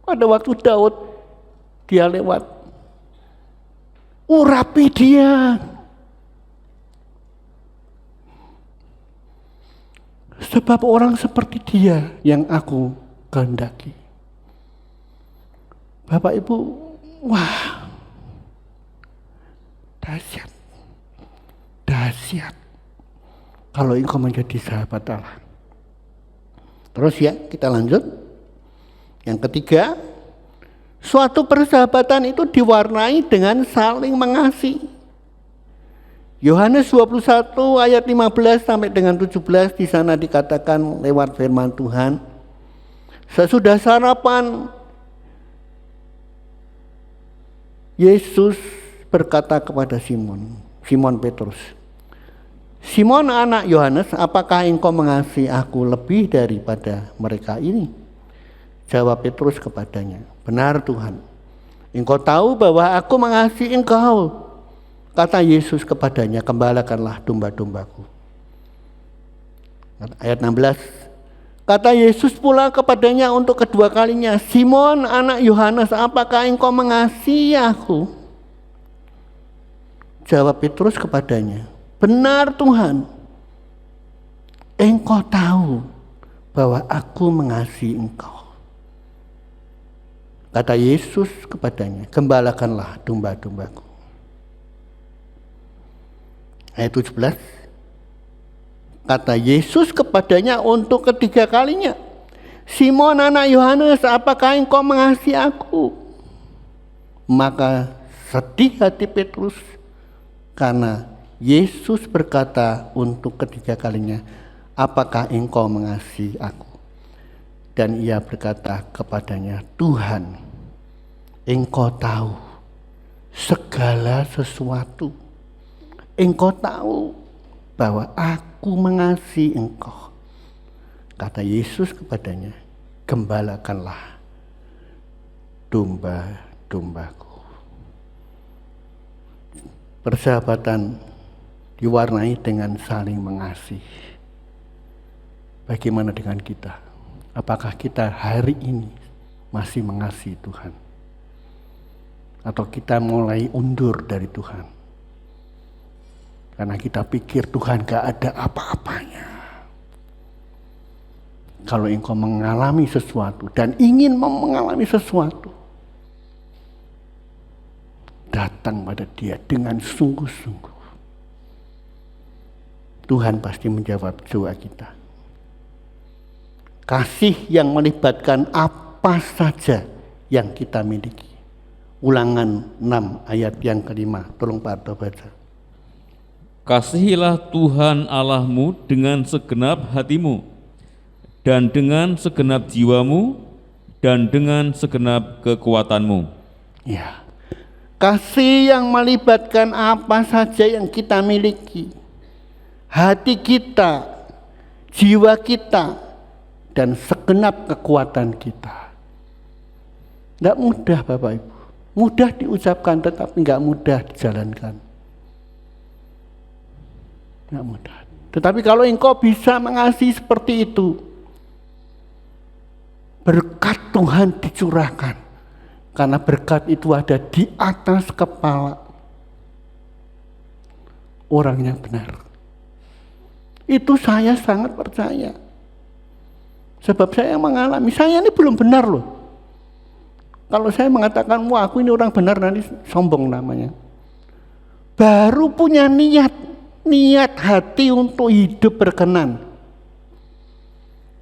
Pada waktu Daud, dia lewat, urapi dia. Sebab orang seperti dia yang aku kehendaki. Bapak Ibu, wah, dahsyat, dahsyat. Kalau engkau menjadi sahabat Allah. Terus ya, kita lanjut. Yang ketiga, suatu persahabatan itu diwarnai dengan saling mengasihi. Yohanes 21 ayat 15 sampai dengan 17 di sana dikatakan lewat firman Tuhan, sesudah sarapan Yesus berkata kepada Simon Petrus, Simon anak Yohanes, apakah engkau mengasihi aku lebih daripada mereka ini? Jawab Petrus kepadanya, benar Tuhan, engkau tahu bahwa aku mengasihi engkau. Kata Yesus kepadanya, gembalakanlah domba-dombaku. Ayat 16, kata Yesus pula kepadanya untuk kedua kalinya, Simon anak Yohanes, apakah engkau mengasihi aku? Jawab Petrus kepadanya, benar Tuhan, engkau tahu bahwa aku mengasihi engkau. Kata Yesus kepadanya, gembalakanlah domba-dombaku. Ayat 17, kata Yesus kepadanya untuk ketiga kalinya, Simon anak Yohanes, apakah engkau mengasihi aku? Maka sedih hati Petrus karena Yesus berkata untuk ketiga kalinya, apakah engkau mengasihi aku? Dan ia berkata kepadanya, Tuhan, engkau tahu segala sesuatu. Engkau tahu bahwa aku mengasihi engkau. Kata Yesus kepadanya, gembalakanlah domba-dombaku. Persahabatan diwarnai dengan saling mengasihi. Bagaimana dengan kita? Apakah kita hari ini masih mengasihi Tuhan? Atau kita mulai undur dari Tuhan? Karena kita pikir Tuhan gak ada apa-apanya. Kalau engkau mengalami sesuatu dan ingin mengalami sesuatu, datang pada Dia dengan sungguh-sungguh. Tuhan pasti menjawab doa kita. Kasih yang melibatkan apa saja yang kita miliki. Ulangan 6 ayat yang kelima. Tolong Pak Arto baca. Kasihilah Tuhan Allahmu dengan segenap hatimu, dan dengan segenap jiwamu, dan dengan segenap kekuatanmu. Ya. Kasih yang melibatkan apa saja yang kita miliki. Hati kita, jiwa kita, dan segenap kekuatan kita. Tidak mudah Bapak Ibu. Mudah diucapkan tetapi nggak mudah dijalankan. Nggak mudah. Tetapi kalau engkau bisa mengasihi seperti itu, berkat Tuhan dicurahkan. Karena berkat itu ada di atas kepala orang yang benar. Itu saya sangat percaya. Sebab saya mengalami, saya ini belum benar loh. Kalau saya mengatakan, wah aku ini orang benar, nanti sombong namanya. Baru punya niat hati untuk hidup berkenan.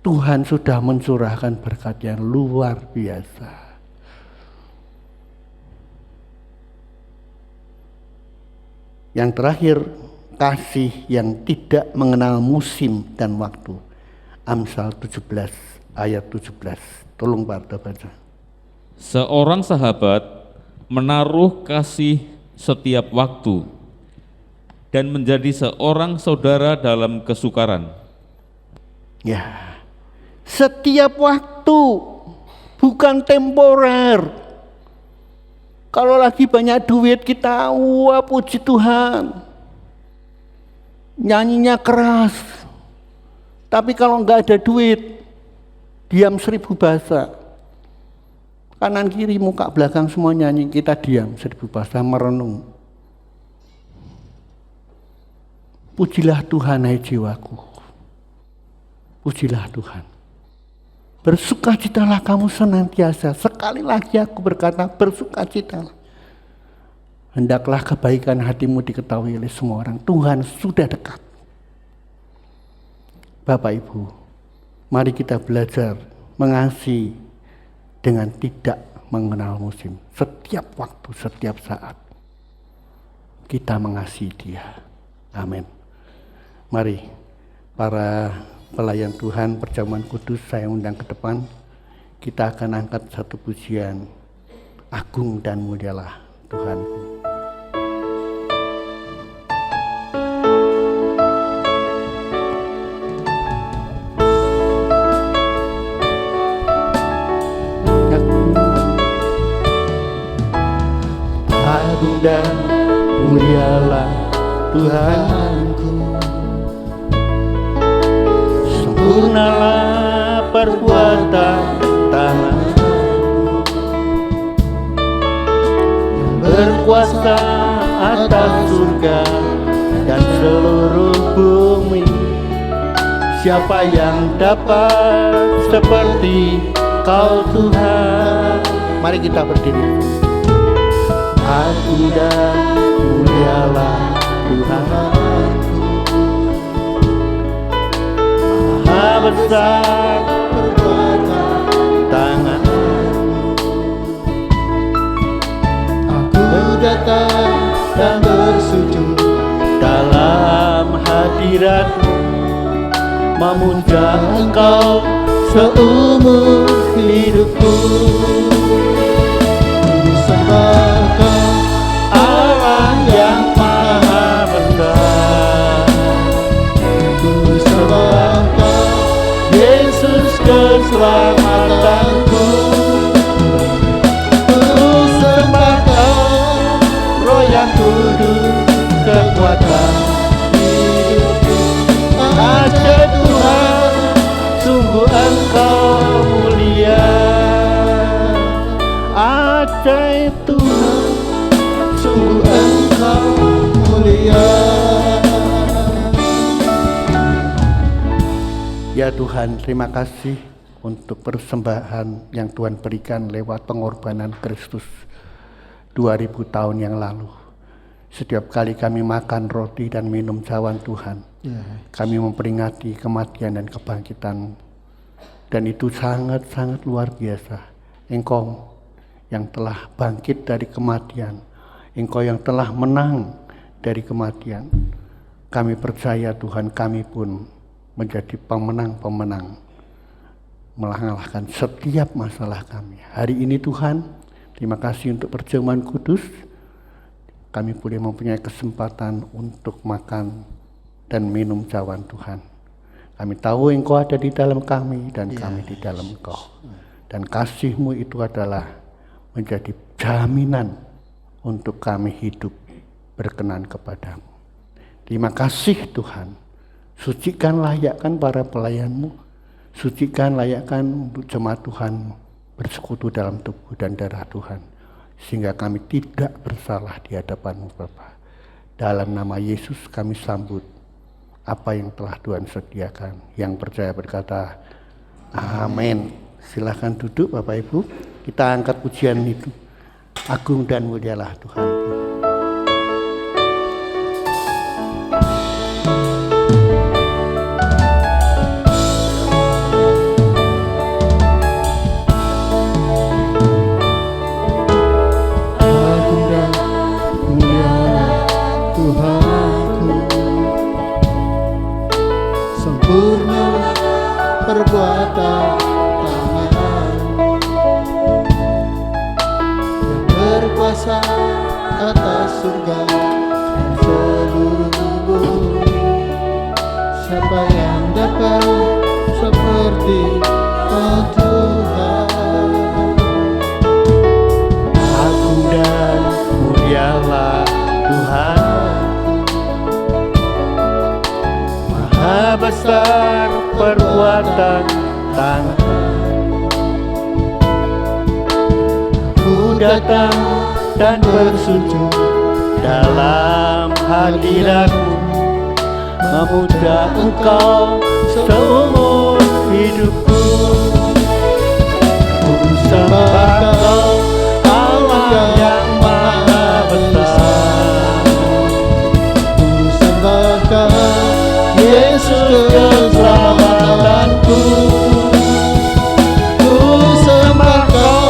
Tuhan sudah mencurahkan berkat yang luar biasa. Yang terakhir, kasih yang tidak mengenal musim dan waktu. Amsal 17 ayat 17. Tolong Pak Arto baca. Seorang sahabat menaruh kasih setiap waktu dan menjadi seorang saudara dalam kesukaran. Ya, setiap waktu, bukan temporer. Kalau lagi banyak duit kita, wah puji Tuhan, nyanyinya keras. Tapi kalau nggak ada duit, diam 1000 bahasa. Kanan kiri muka belakang semua nyanyi, kita diam 1000 bahasa merenung. Pujilah Tuhan hai jiwaku. Pujilah Tuhan. Bersukacitalah kamu senantiasa. Sekali lagi aku berkata, bersukacitalah. Hendaklah kebaikan hatimu diketahui oleh semua orang. Tuhan sudah dekat. Bapak Ibu, mari kita belajar mengasihi dengan tidak mengenal musim. Setiap waktu, setiap saat kita mengasihi Dia. Amin. Mari para pelayan Tuhan perjamuan kudus saya undang ke depan. Kita akan angkat satu pujian, agung dan mulialah Tuhanku. Agung dan mulialah Tuhanku, sempurnalah perbuatan tanganmu, yang berkuasa atas surga dan seluruh bumi. Siapa yang dapat seperti Kau Tuhan? Mari kita berdiri. Agung dan mulialah Tuhanku, Maha besar perbuatan tangan-Mu. Aku datang dan bersujud dalam hadirat-Mu, memuja Engkau seumur hidupku. Allah yang maha besar, ku sembah Kau, Yesus keselamatanku. Ku sembah Kau, Roh yang kudus, kekuatan hidupku. Ajaib Tuhan, sungguh Engkau mulia. Ajaib Tuhan, sungguh Engkau mulia. Ya Tuhan, terima kasih untuk persembahan yang Tuhan berikan lewat pengorbanan Kristus 2000 tahun yang lalu. Setiap kali kami makan roti dan minum cawan Tuhan, kami memperingati kematian dan kebangkitan. Dan itu sangat-sangat luar biasa. Engkau yang telah bangkit dari kematian, Engkau yang telah menang dari kematian. Kami percaya Tuhan, kami pun menjadi pemenang-pemenang, mengalahkan setiap masalah kami. Hari ini Tuhan, terima kasih untuk perjamuan kudus. Kami boleh mempunyai kesempatan untuk makan dan minum cawan Tuhan. Kami tahu Engkau ada di dalam kami dan kami di dalam Engkau. Dan kasih-Mu itu adalah menjadi jaminan untuk kami hidup berkenan kepadamu. Terima kasih Tuhan. Sucikan, layakkan para pelayan-Mu. Sucikan, layakkan untuk jemaat Tuhan bersekutu dalam tubuh dan darah Tuhan. Sehingga kami tidak bersalah di hadapan-Mu Bapa. Dalam nama Yesus kami sambut apa yang telah Tuhan sediakan. Yang percaya berkata, amin. Silakan duduk Bapak Ibu. Kita angkat pujian itu. Agung dan mulialah Tuhan. Agung dan mulialah Tuhanku, sempurna perbuatan berkuasa atas surga dan seluruh bumi. Siapa yang dapat seperti Kau Tuhan? Agung dan mulialah Tuhan, maha besar perbuatan tangan. Ku datang dan bersujud dalam hadirat-Mu, memuja Engkau seumur hidupku. Ku sembah Kau, Allah yang maha besar. Ku sembah Kau, Yesus keselamatanku. Ku sembah Kau,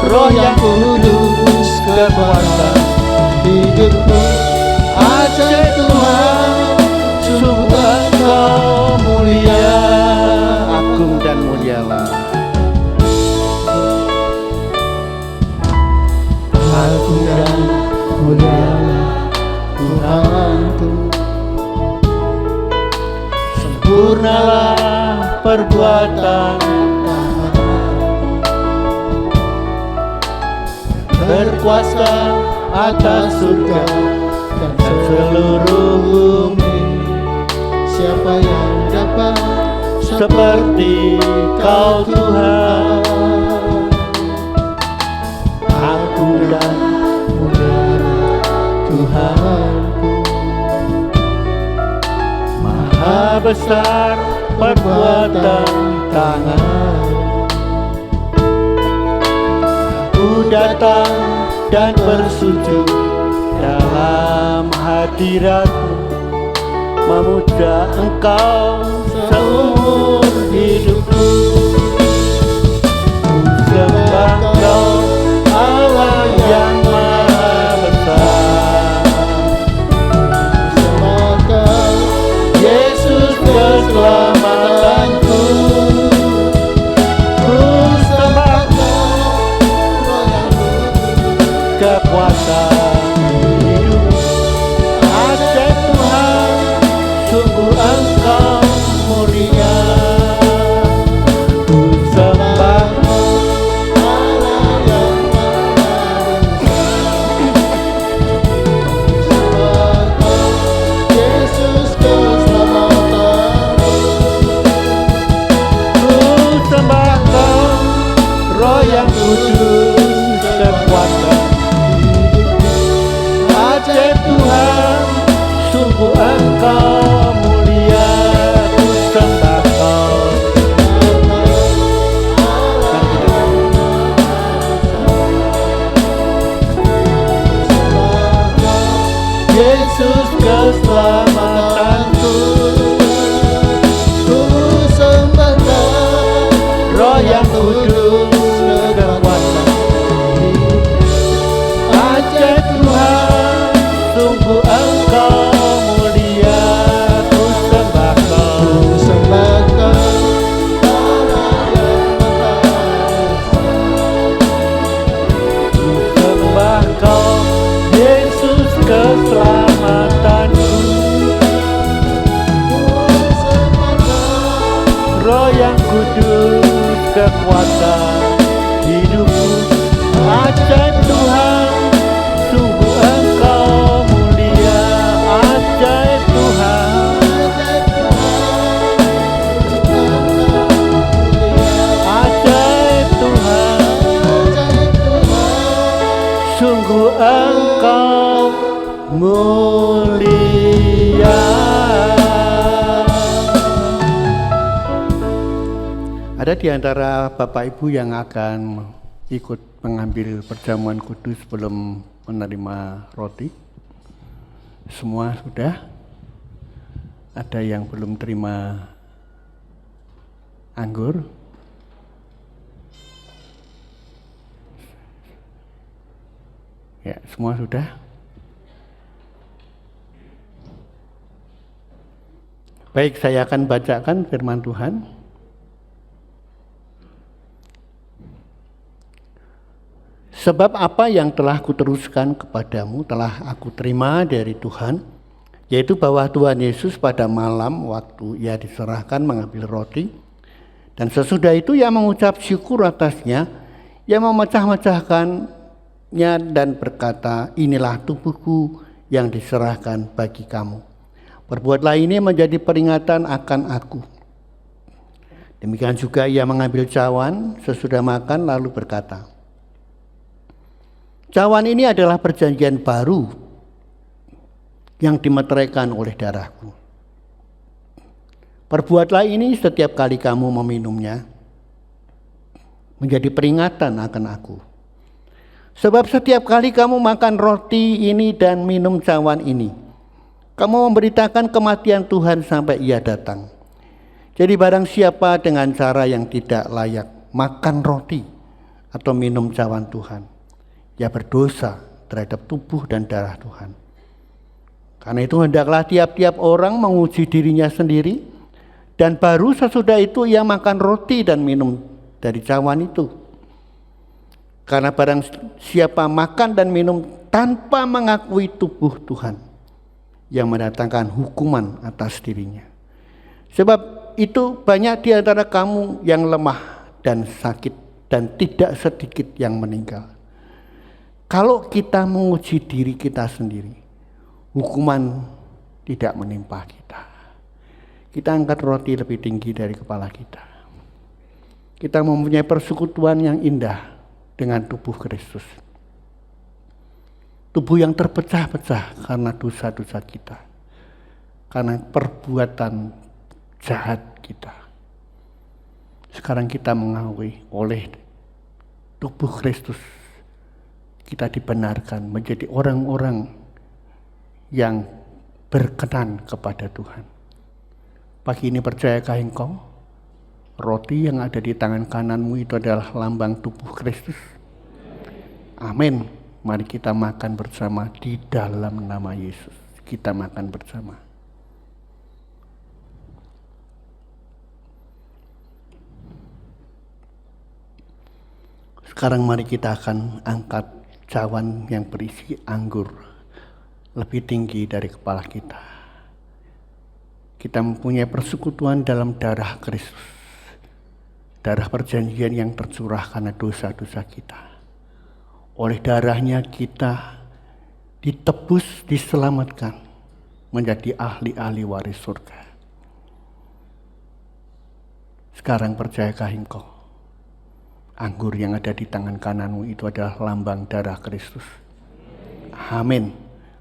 Roh yang kudus kekuatan hidupku. Ajaib Tuhan, sungguh Engkau mulia. Agung dan mulialah. agung dan mulialah Tuhanku, Sempurnalah perbuatan berkuasa atas surga dan seluruh bumi. siapa yang dapat Seperti Kau Tuhan, agung dan mulialah Tuhanku, maha besar perbuatan tangan. Aku datang dan bersujud dalam hadirat-Mu, memuja Engkau seumur hidupku. Ku sembah Kau, Allah yang maha besar. sembah Kau, Yesus keselamatanku. Ku sembah Kau, Roh yang kudus kekuatan hidup. Ajaib Tuhan, sungguh Engkau mulia. Ku sembah Kau, Allah yang maha besar. Sembah Kau, Yesus keselamatanku. ku sembah Kau, Roh yang kudus kekuatan. Ajaib Tuhan, sungguh Engkau mulia. Ku sembah Kau. Yesus keselamatanku. Ku sembah Kau, Roh yang kudus kekuatan. kekuatan hidupku. Ajaib Tuhan, sungguh Engkau mulia. Ajaib Tuhan, ajaib Tuhan, sungguh Engkau mulia. Ada di antara Bapak Ibu yang akan ikut mengambil perjamuan kudus sebelum menerima roti? Semua sudah? Ada yang belum terima anggur? Ya, semua sudah? Baik, saya akan bacakan firman Tuhan. Sebab apa yang telah kuteruskan kepadamu telah aku terima dari Tuhan, yaitu bahwa Tuhan Yesus pada malam waktu ia diserahkan mengambil roti, dan sesudah itu ia mengucap syukur atasnya, ia memecah-mecahkannya dan berkata, inilah tubuhku yang diserahkan bagi kamu. Perbuatlah ini menjadi peringatan akan aku. Demikian juga ia mengambil cawan sesudah makan lalu berkata, cawan ini adalah perjanjian baru yang dimeteraikan oleh darahku. Perbuatlah ini setiap kali kamu meminumnya, menjadi peringatan akan aku. Sebab setiap kali kamu makan roti ini dan minum cawan ini, kamu memberitakan kematian Tuhan sampai ia datang. Jadi barang siapa dengan cara yang tidak layak makan roti atau minum cawan Tuhan, ia berdosa terhadap tubuh dan darah Tuhan. Karena itu hendaklah tiap-tiap orang menguji dirinya sendiri, dan baru sesudah itu ia makan roti dan minum dari cawan itu. Karena barang siapa makan dan minum tanpa mengakui tubuh Tuhan, yang mendatangkan hukuman atas dirinya. Sebab itu banyak di antara kamu yang lemah dan sakit, dan tidak sedikit yang meninggal. Kalau kita menguji diri kita sendiri, hukuman tidak menimpa kita. Kita angkat roti lebih tinggi dari kepala kita. Kita mempunyai persekutuan yang indah dengan tubuh Kristus. Tubuh yang terpecah-pecah karena dosa-dosa kita, karena perbuatan jahat kita. Sekarang kita mengakui oleh tubuh Kristus, kita dibenarkan menjadi orang-orang yang berkenan kepada Tuhan. Pagi ini percayakah engkau? Roti yang ada di tangan kananmu itu adalah lambang tubuh Kristus. Amin. Mari kita makan bersama di dalam nama Yesus. Kita makan bersama. Sekarang mari kita akan angkat cawan yang berisi anggur lebih tinggi dari kepala kita. Kita mempunyai persekutuan dalam darah Kristus, darah perjanjian yang tercurah karena dosa-dosa kita. Oleh darahnya kita ditebus, diselamatkan, menjadi ahli-ahli waris surga. Sekarang percayakah engkau? Anggur yang ada di tangan kananmu itu adalah lambang darah Kristus. Amin.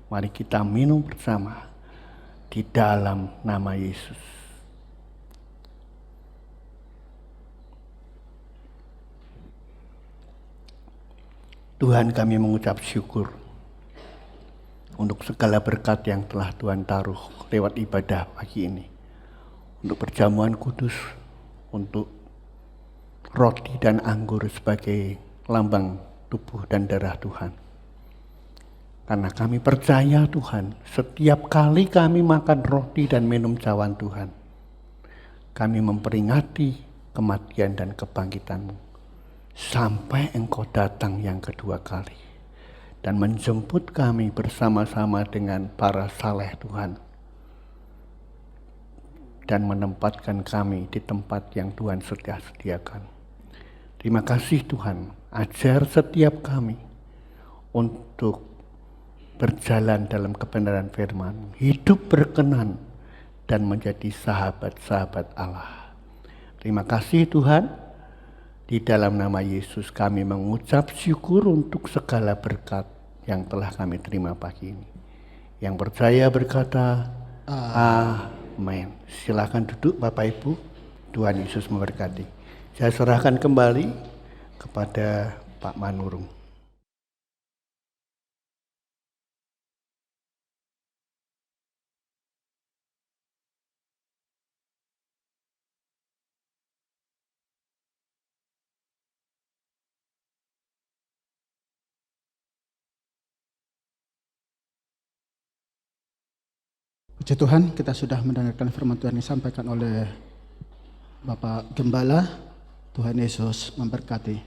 Mari kita minum bersama di dalam nama Yesus. Tuhan, kami mengucap syukur untuk segala berkat yang telah Tuhan taruh lewat ibadah pagi ini. Untuk perjamuan kudus, untuk roti dan anggur sebagai lambang tubuh dan darah Tuhan. Karena kami percaya Tuhan, setiap kali kami makan roti dan minum cawan Tuhan, kami memperingati kematian dan kebangkitan-Mu sampai Engkau datang yang kedua kali dan menjemput kami bersama-sama dengan para saleh Tuhan dan menempatkan kami di tempat yang Tuhan sudah sediakan. Terima kasih Tuhan, ajar setiap kami untuk berjalan dalam kebenaran firman, hidup berkenan dan menjadi sahabat-sahabat Allah. Terima kasih Tuhan, di dalam nama Yesus kami mengucap syukur untuk segala berkat yang telah kami terima pagi ini. Yang percaya berkata, amin. Silakan duduk Bapak Ibu, Tuhan Yesus memberkati. Saya serahkan kembali kepada Pak Manurung. Puji Tuhan, kita sudah mendengarkan firman Tuhan yang disampaikan oleh Bapak Gembala. Tuhan Yesus memberkati.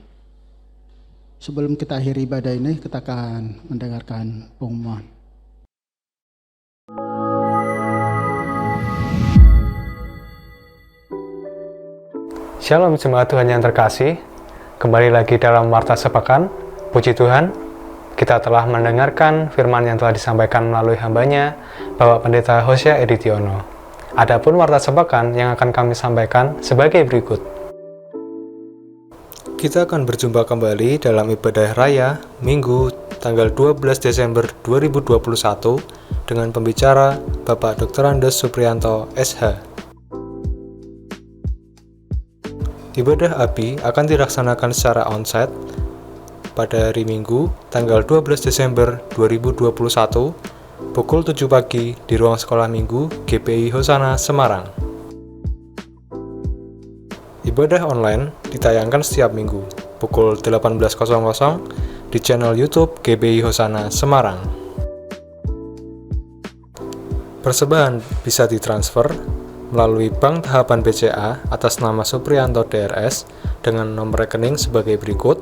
Sebelum kita akhiri ibadah ini, kita akan mendengarkan pengumuman. Shalom jemaat Tuhan yang terkasih, kembali lagi dalam Warta Sepekan. Puji Tuhan, kita telah mendengarkan firman yang telah disampaikan melalui hambanya, Bapak Pendeta Hosea Editiono. Adapun Warta Sepekan yang akan kami sampaikan sebagai berikut. Kita akan berjumpa kembali dalam ibadah raya Minggu tanggal 12 Desember 2021 dengan pembicara Bapak Dr. Andes Supriyanto, SH. Ibadah ABI akan dilaksanakan secara onsite pada hari Minggu tanggal 12 Desember 2021 pukul 7 pagi di ruang sekolah minggu GPI Hosana Semarang. Ibadah online ditayangkan setiap minggu pukul 18.00 di channel YouTube GPI Hosana Semarang. Persembahan bisa ditransfer melalui Bank Tahapan BCA atas nama Supriyanto DRS dengan nomor rekening sebagai berikut,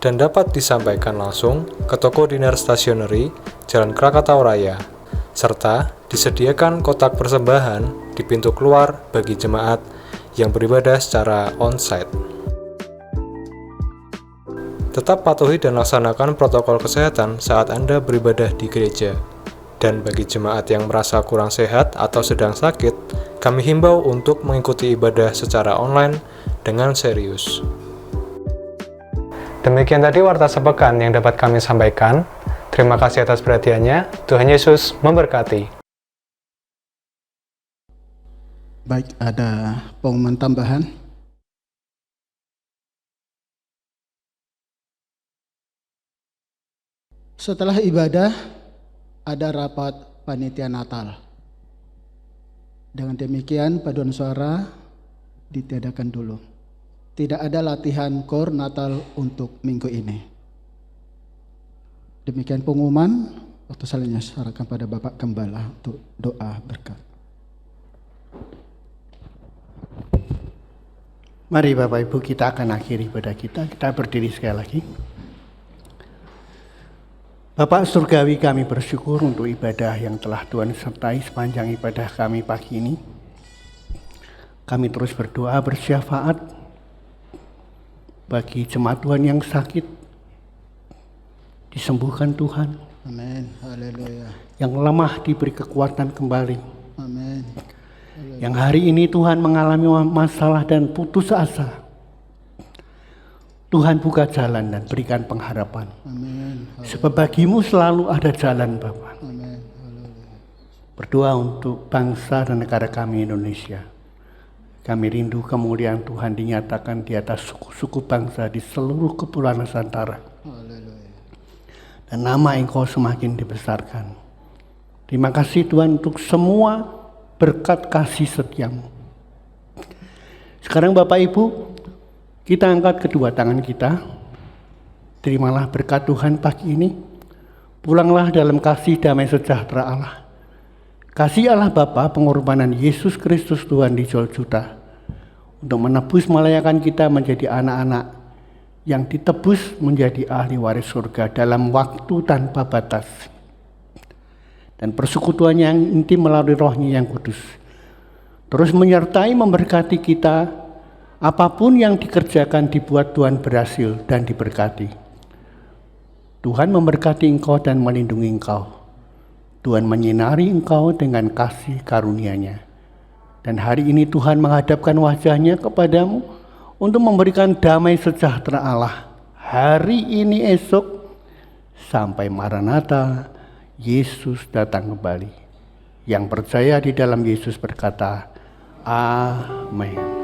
dan dapat disampaikan langsung ke toko Dinar Stationery, Jalan Krakatau Raya, serta disediakan kotak persembahan di pintu keluar bagi jemaat yang beribadah secara onsite. Tetap patuhi dan laksanakan protokol kesehatan saat Anda beribadah di gereja. Dan bagi jemaat yang merasa kurang sehat atau sedang sakit, kami himbau untuk mengikuti ibadah secara online dengan serius. Demikian tadi Warta Sepekan yang dapat kami sampaikan. Terima kasih atas perhatiannya. Tuhan Yesus memberkati. Baik, ada pengumuman tambahan. Setelah ibadah, ada rapat panitia Natal. Dengan demikian, paduan suara ditiadakan dulu. Tidak ada latihan kor Natal untuk minggu ini. Demikian pengumuman. Waktu selanjutnya serahkan pada Bapak Gembala untuk doa berkat. Mari Bapak Ibu, kita akan akhiri ibadah kita. Kita berdiri sekali lagi. Bapak Surgawi, kami bersyukur untuk ibadah yang telah Tuhan sertai sepanjang ibadah kami pagi ini. Kami terus berdoa bersyafaat bagi jemaat Tuhan yang sakit, disembuhkan Tuhan. Amin. Haleluya. Yang lemah diberi kekuatan kembali. Amin. Yang hari ini Tuhan mengalami masalah dan putus asa, Tuhan buka jalan dan berikan pengharapan. Amin. Sebab bagimu selalu ada jalan Bapak. Amin. Berdoa untuk bangsa dan negara kami Indonesia. Kami rindu kemuliaan Tuhan dinyatakan di atas suku-suku bangsa di seluruh kepulauan Nusantara. Dan nama Engkau semakin dibesarkan. Terima kasih Tuhan untuk semua berkat kasih setiamu. Sekarang Bapak Ibu, kita angkat kedua tangan kita. Terimalah berkat Tuhan pagi ini. Pulanglah dalam kasih damai sejahtera Allah. Kasih Allah Bapa, pengorbanan Yesus Kristus Tuhan dijual juta untuk menebus melayakan kita menjadi anak-anak yang ditebus menjadi ahli waris surga dalam waktu tanpa batas. Dan persekutuan yang intim melalui Roh-Nya yang kudus terus menyertai memberkati kita. Apapun yang dikerjakan dibuat Tuhan berhasil dan diberkati. Tuhan memberkati engkau dan melindungi engkau. Tuhan menyinari engkau dengan kasih karunia-Nya. Dan hari ini Tuhan menghadapkan wajah-Nya kepadamu untuk memberikan damai sejahtera Allah. Hari ini esok sampai Maranatha, Yesus datang kembali. Yang percaya di dalam Yesus berkata, Amin.